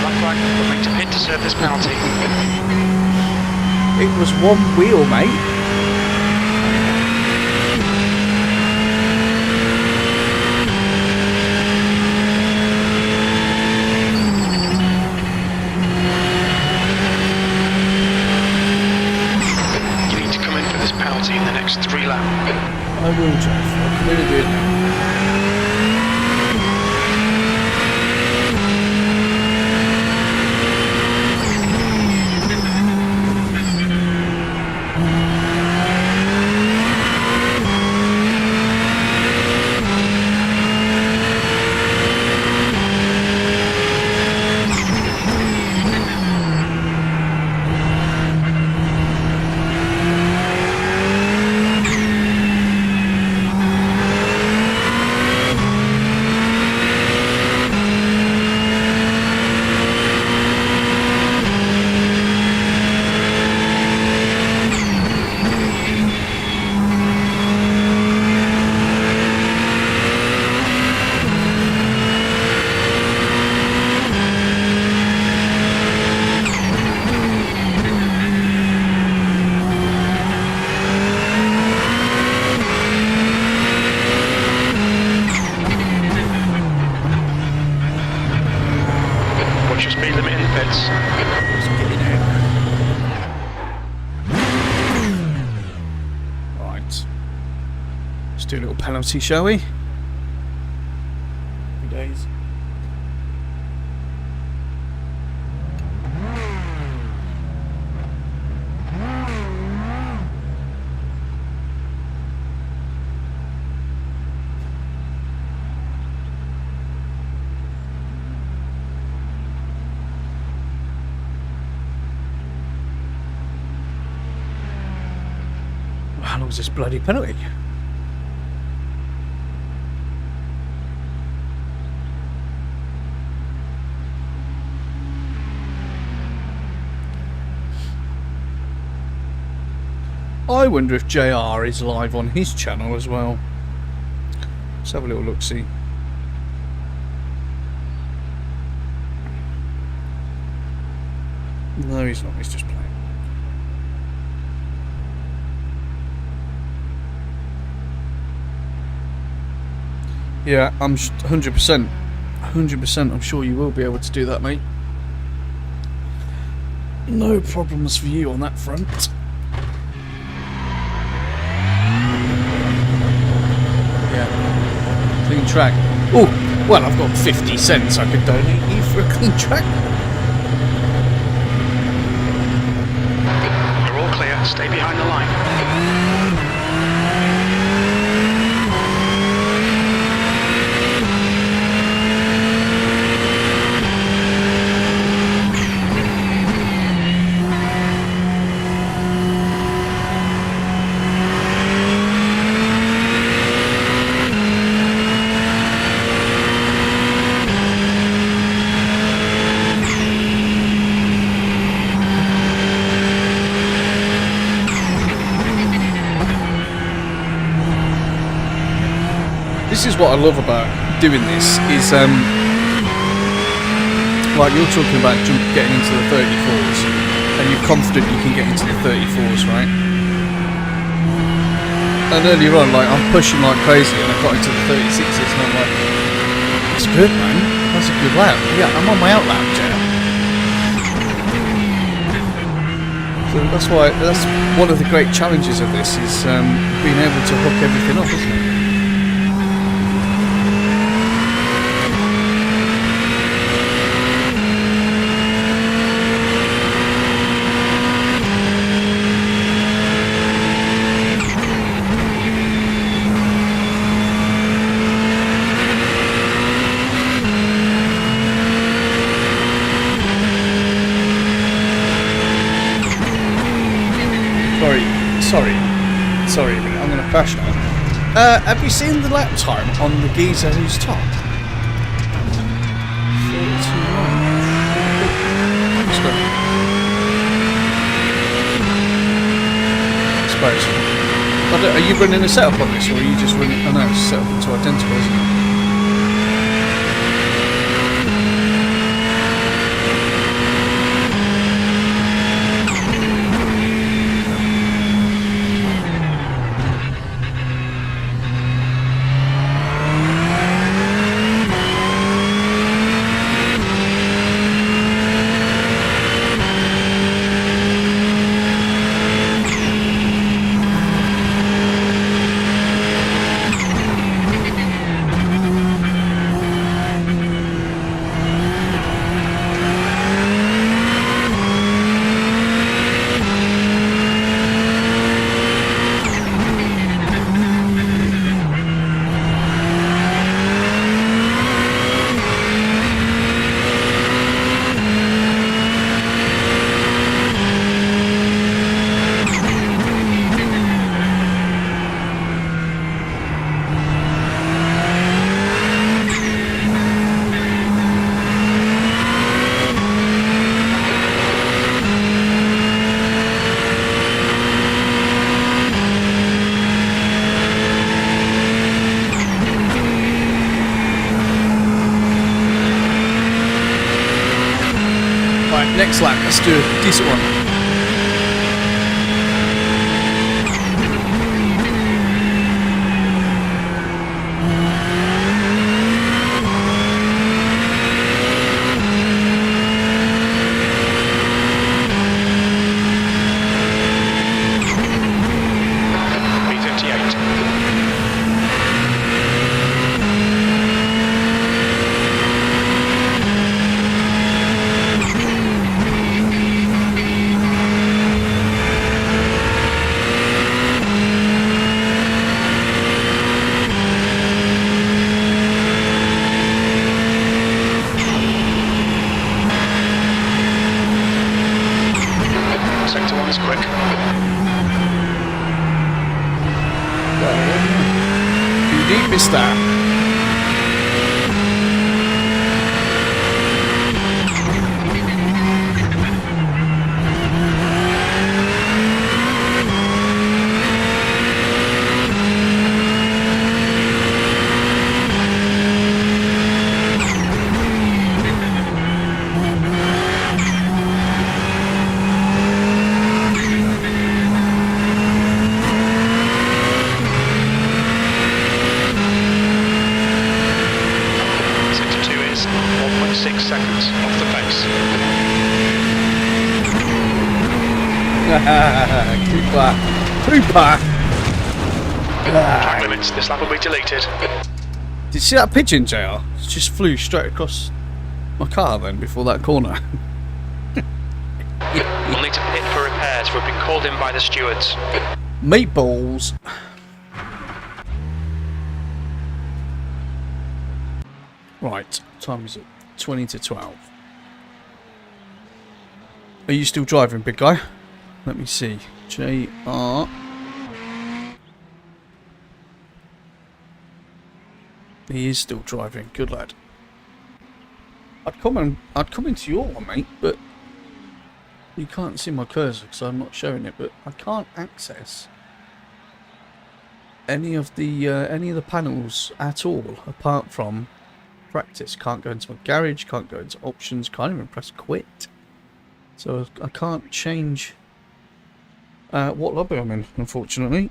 Black flag, we're going to pit to serve this penalty. It was one wheel, mate. You need to come in for this penalty in the next 3 laps. I will, Jeff. I'm going to do it now. Watch your speed limit in the pits. Let's get in here. Right. Let's do a little penalty, shall we? Happy days. How long is this bloody penalty? I wonder if JR is live on his channel as well. Let's have a little look-see. No, he's not. He's just playing. Yeah, I'm 100%. 100%. I'm sure you will be able to do that, mate. No problems for you on that front. Yeah. Clean track. Oh, well, I've got 50 cents I could donate you for a clean track. You're all clear. Stay behind the line. This is what I love about doing this, is like you're talking about getting into the 34s, and you're confident you can get into the 34s, right? And earlier on, like, I'm pushing like crazy, and I got into the 36s, and I'm like, it's good, man. That's a good lap. Yeah, I'm on my out lap, Jay. So that's one of the great challenges of this, is being able to hook everything up, isn't it? Sorry, I'm going to crash now. Have you seen the lap time on the geezer who's top? 41. I suppose. Are you running a setup on this, or are you just running... Oh no, it's set up to identical, isn't it? Next lap, let's do a decent one. That. Pooper! Track limits. This lap will be deleted. Did you see that pigeon, JR? It just flew straight across my car then before that corner. We'll need to pit for repairs. We've been called in by the stewards. Meatballs. Right, time is it? 20 to 12. Are you still driving, big guy? Let me see. JR. He is still driving. Good lad. I'd come into your one, mate, but you can't see my cursor because I'm not showing it. But I can't access any of the panels at all, apart from practice. Can't go into my garage, can't go into options, can't even press quit. So I can't change what lobby I'm in, unfortunately.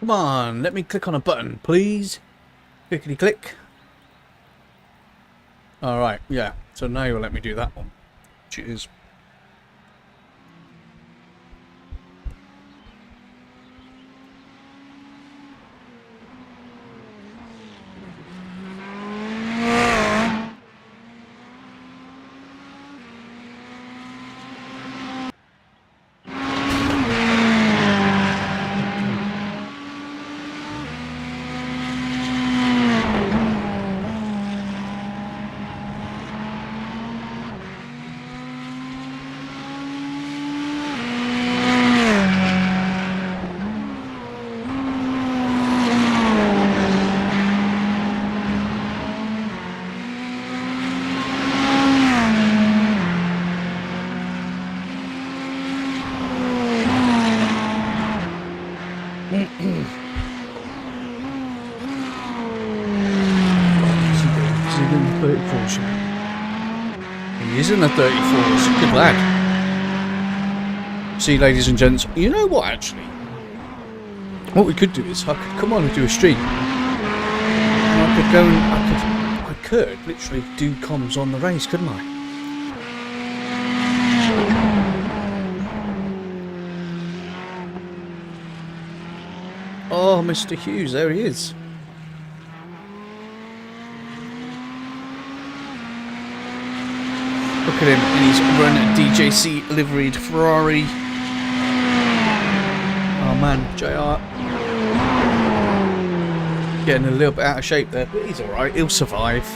Come on, let me click on a button, please. Clickety click. Alright, yeah. So now you'll let me do that one. Cheers. He is in the 34s. Good lad. See, ladies and gents, you know what, actually? What we could do is, I could come on and do a stream. And I could go and, I could literally do comms on the race, couldn't I? Oh, Mr. Hughes, there he is. Look at him, and he's running a DJC liveried Ferrari. Oh man, JR. Getting a little bit out of shape there, but he's alright, he'll survive.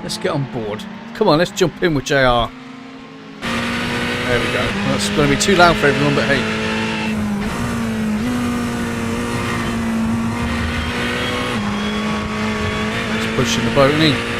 Let's get on board. Come on, let's jump in with JR. There we go. That's going to be too loud for everyone, but hey. He's pushing the boat, isn't he?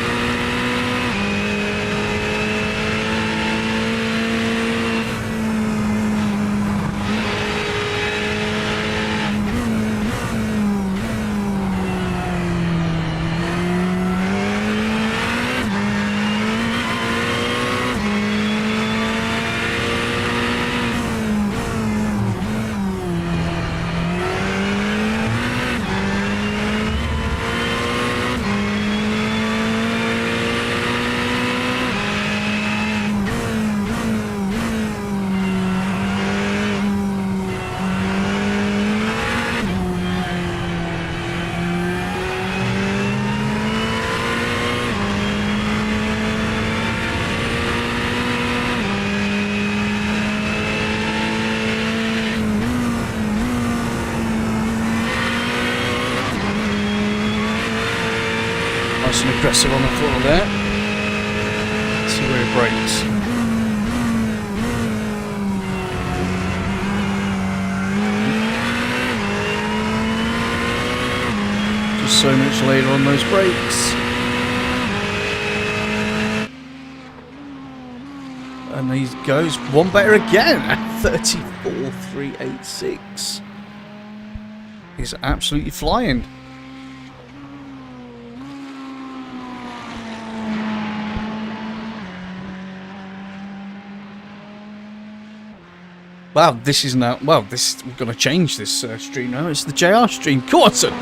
Nice and aggressive on the throttle there. Let's see where it brakes. Just so much later on those brakes. And And he goes one better again at 34.386. He's absolutely flying. Wow, this is now... Well, this we're going to change this stream now. It's the JR stream. Come on, son.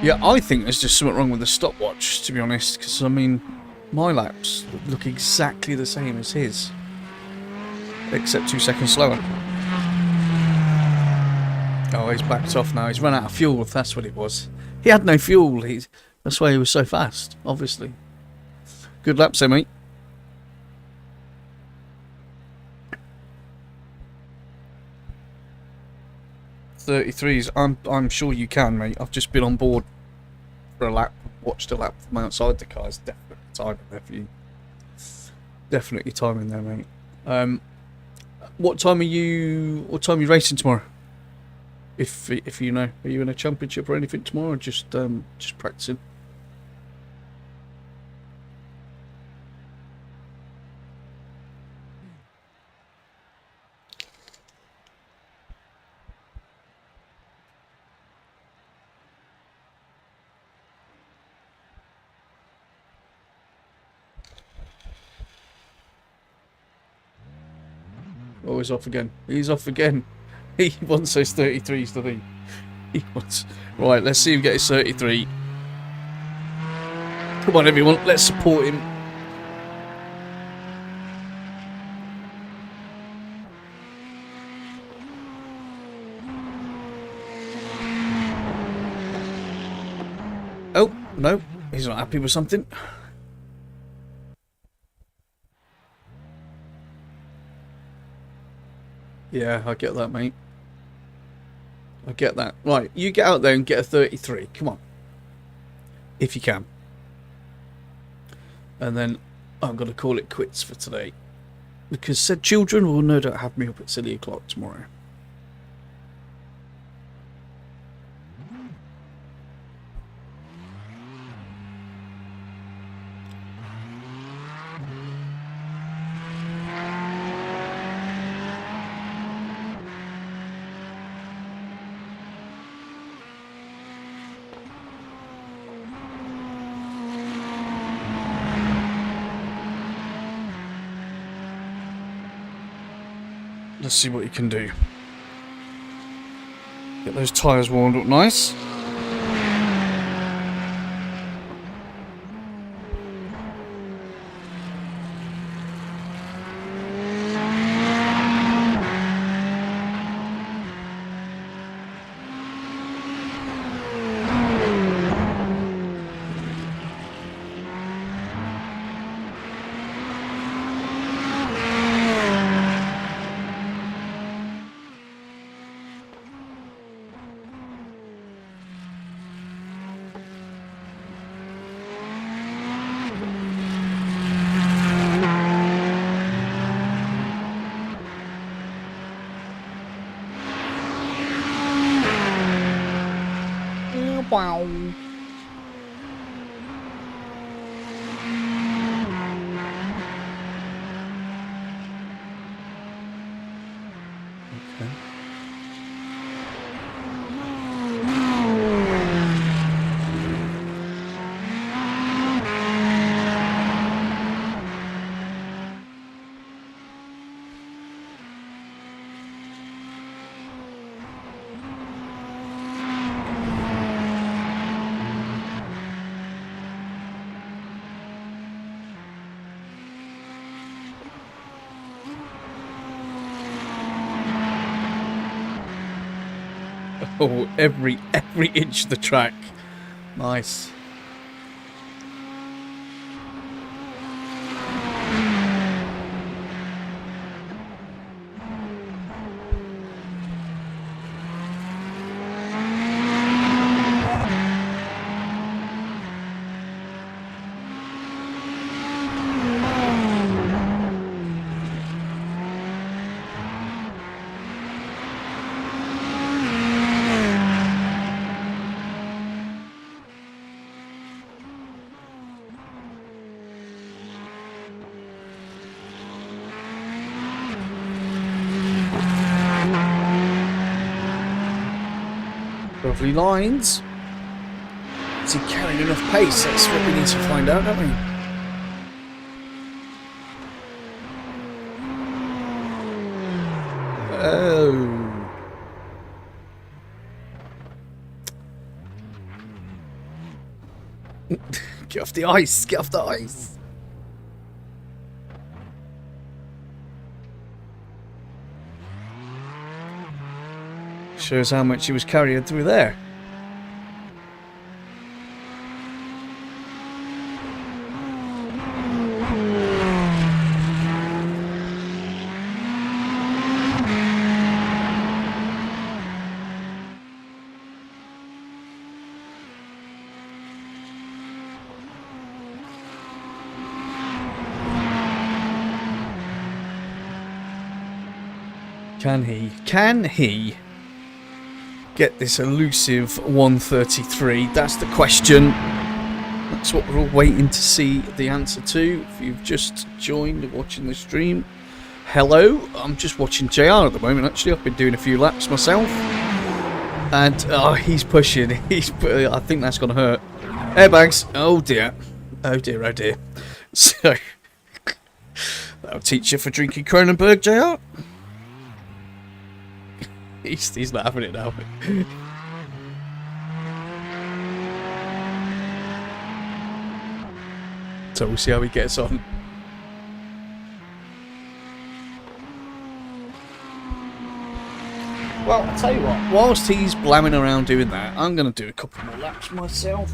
Yeah, I think there's just something wrong with the stopwatch, to be honest, because, I mean, my laps look exactly the same as his, except 2 seconds slower. Oh, he's backed off now. He's run out of fuel, if that's what it was. He had no fuel. That's why he was so fast, obviously. Good laps there, mate. .33s. I'm sure you can, mate. I've just been on board for a lap, watched a lap from outside the car. It's definitely timing there for you. Definitely timing there, mate. What time are you racing tomorrow? If you know, are you in a championship or anything tomorrow, or just practicing? Oh, he's off again. He's off again. He wants those 33s, doesn't he? He wants... Right, let's see him get his 33. Come on, everyone. Let's support him. Oh, no. He's not happy with something. Yeah, I get that, mate. I get that. Right, you get out there and get a 33. Come on. If you can. And then I'm going to call it quits for today. Because said children will no doubt have me up at silly o'clock tomorrow. Let's see what you can do. Get those tyres warmed up nice. Wow. Okay. Oh, every inch of the track. Nice. Lovely lines. Is he carrying enough pace? That's what we need to find out, don't we? Oh. Get off the ice! Get off the ice! Shows how much he was carrying through there. Can he get this elusive 133? That's the question. That's what we're all waiting to see the answer to. If you've just joined and watching the stream, hello. I'm just watching JR at the moment, actually. I've been doing a few laps myself. And, oh, he's pushing. I think that's going to hurt. Airbags. Oh, dear. Oh, dear, oh, dear. So, that'll teach you for drinking Kronenberg, JR. He's not having it now. So we'll see how he gets on. Well, I'll tell you what, whilst he's blamming around doing that, I'm going to do a couple more laps myself.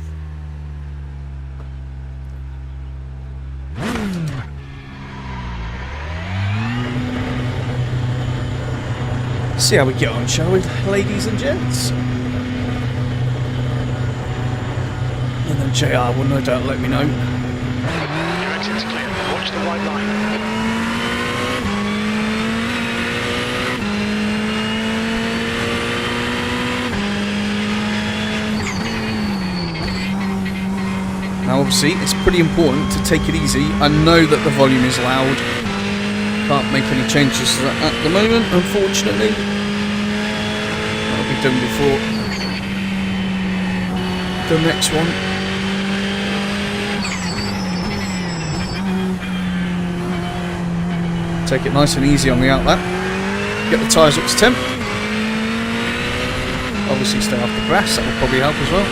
See how we get on, shall we, ladies and gents? And then JR will no doubt let me know. Your exit's clear. Watch the white line. Now obviously it's pretty important to take it easy. I know that the volume is loud. Can't make any changes to that at the moment, unfortunately. That'll be done before the next one. Take it nice and easy on the outlap. Get the tyres up to temp. Obviously stay off the grass, that will probably help as well.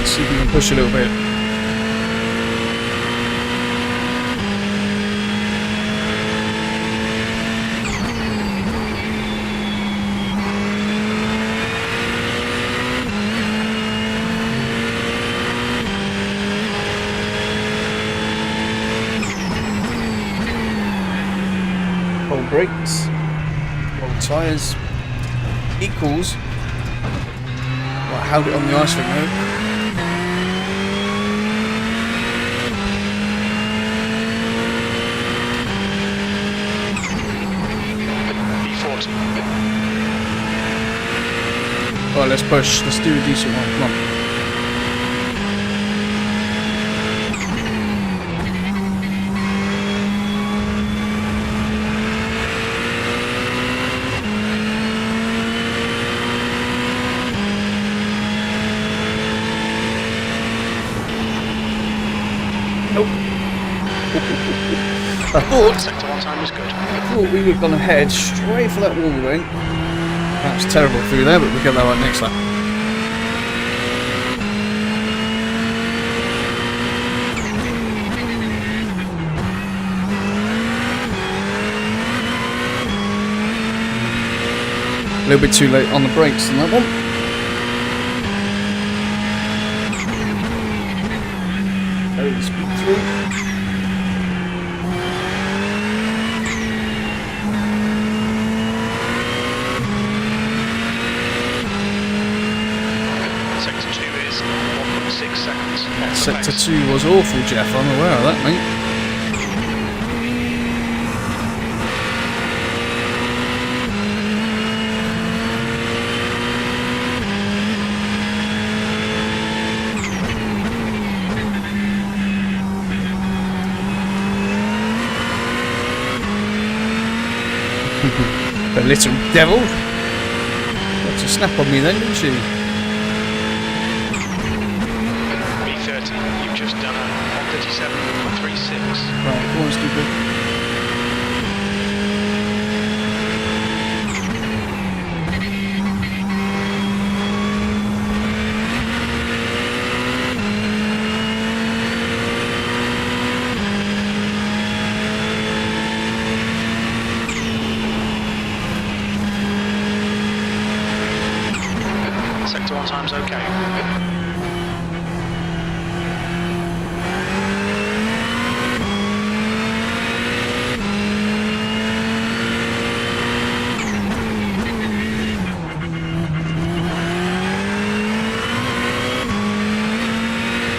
See if we can push a little bit. Hold brakes, hold tyres, equals. Well, I held it on the ice ring though. Alright, let's push. Let's do a decent one. Come on. Nope. I thought we were going to head straight for that wall ring. That was terrible through there, but we'll get that right next lap. A little bit too late on the brakes on that one. Oh, speed through. Sector 2 was awful, Jeff. I'm aware of that, mate. The little devil. Got to snap on me then, didn't she? B30, you've just done a 137.36. Right, go on, stupid. Sector 1 time's okay.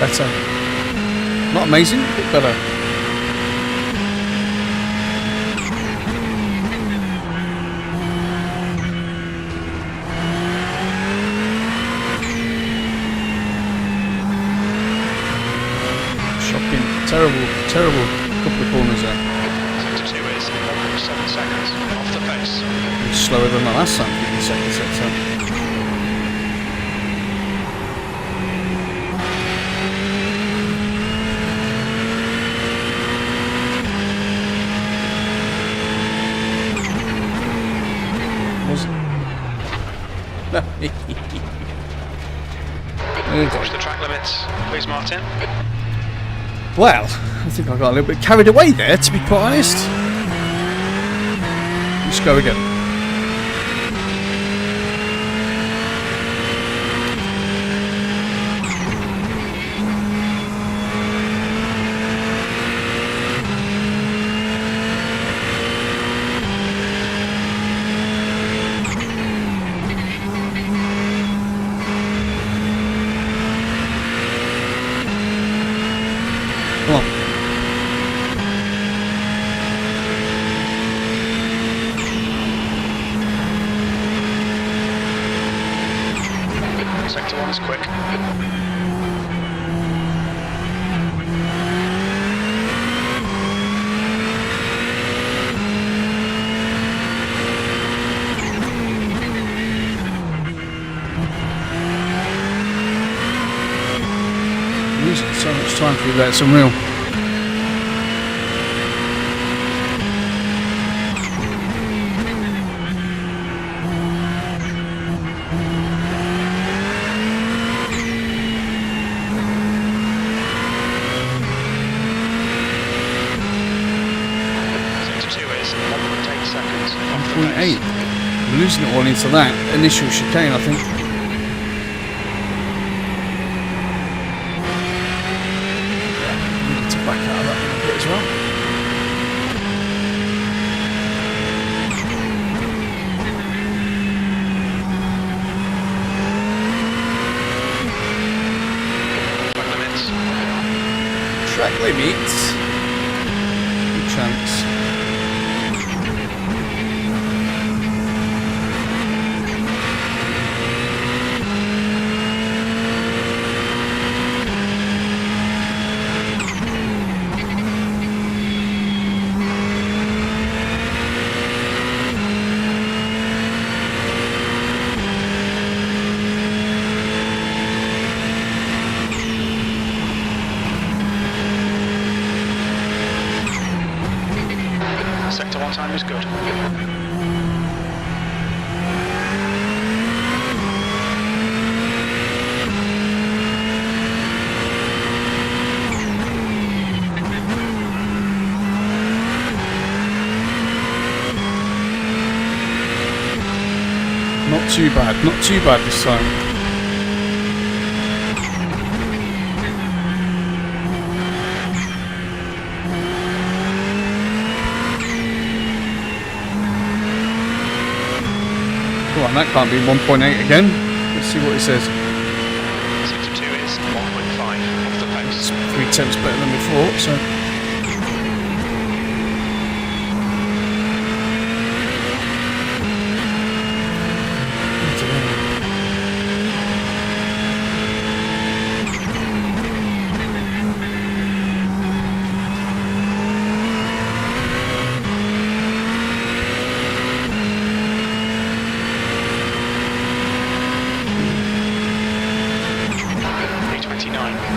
Better. Not amazing, but better. Shocking. Terrible couple of corners there. Sector 2 is 1.7 seconds off the pace. It's slower than the last time in the second sector. Watch the track limits, please, Martin. Well, I think I got a little bit carried away there, to be quite honest. Let's go again. Come on. Sector 1 is quick. Losing so much time through that, it's unreal. Sector 2 is 1.8 seconds off the 1.8. pace. I'm losing it all into that initial chicane, I think. Need to back out of that a bit as well. Track limits. Track limits. Good chance. Sector 1 time is good. Not too bad this time. Come on, that can't be 1.8 again. Let's see what it says. Sector 2 is 1.5 off the pace. attempts better than before, so.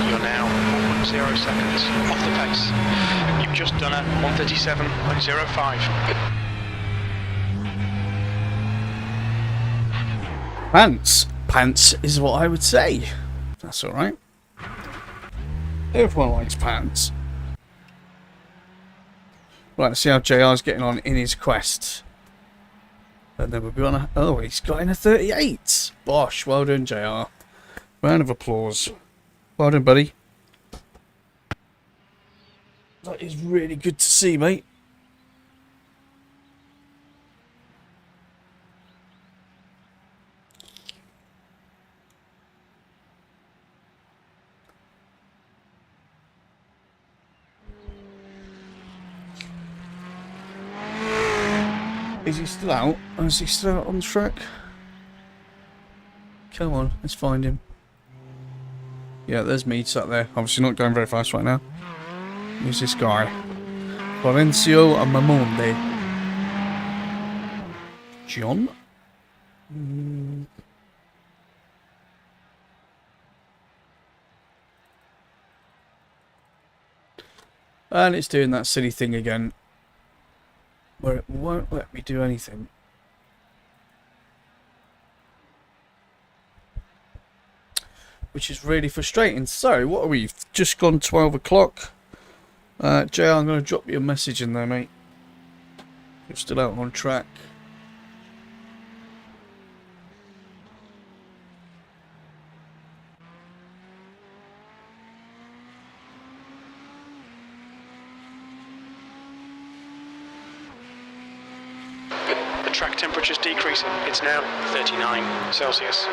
You're now 1.0 seconds off the pace. You've just done a 1:37.05. Pants is what I would say. That's alright. Everyone likes pants. Right, let's see how JR's getting on in his quest. And then we'll be on a... Oh, he's got in a 38. Bosh, well done, JR. Round of applause. Well done, buddy. That is really good to see, mate. Is he still out? Or is he still out on the track? Come on, let's find him. Yeah, there's me sat there. Obviously not going very fast right now. Who's this guy? Florencio Mamonde. John? And it's doing that silly thing again, where it won't let me do anything. Which is really frustrating. So, what are we? Just gone 12 o'clock. JR, I'm going to drop you a message in there, mate. You're still out on track. The track temperature's decreasing. It's now 39 Celsius.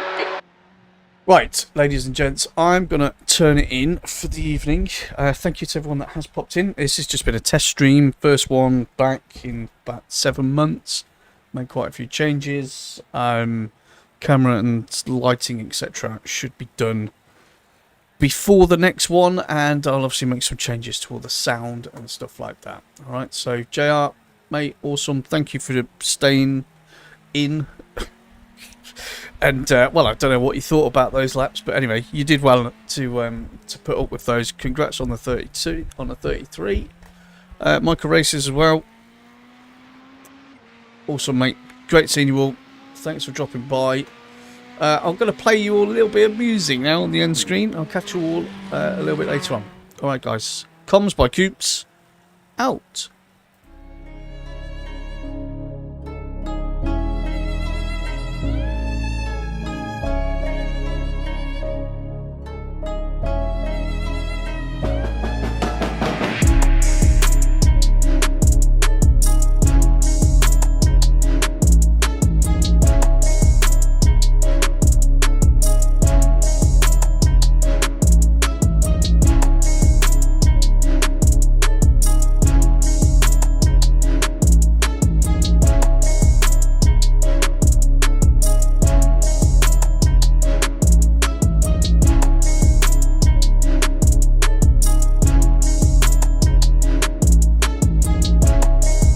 Right, ladies and gents, I'm going to turn it in for the evening. Thank you to everyone that has popped in. This has just been a test stream. First one back in about 7 months. Made quite a few changes. Camera and lighting, etc. should be done before the next one. And I'll obviously make some changes to all the sound and stuff like that. Alright, so JR, mate, awesome. Thank you for staying in. And well, I don't know what you thought about those laps, but anyway, you did well to put up with those. Congrats on the 32, on the 33. Michael Races as well. Awesome, mate. Great seeing you all. Thanks for dropping by. I'm going to play you all a little bit of music now on the end screen. I'll catch you all a little bit later on. All right, guys. Comms by Coops. Out.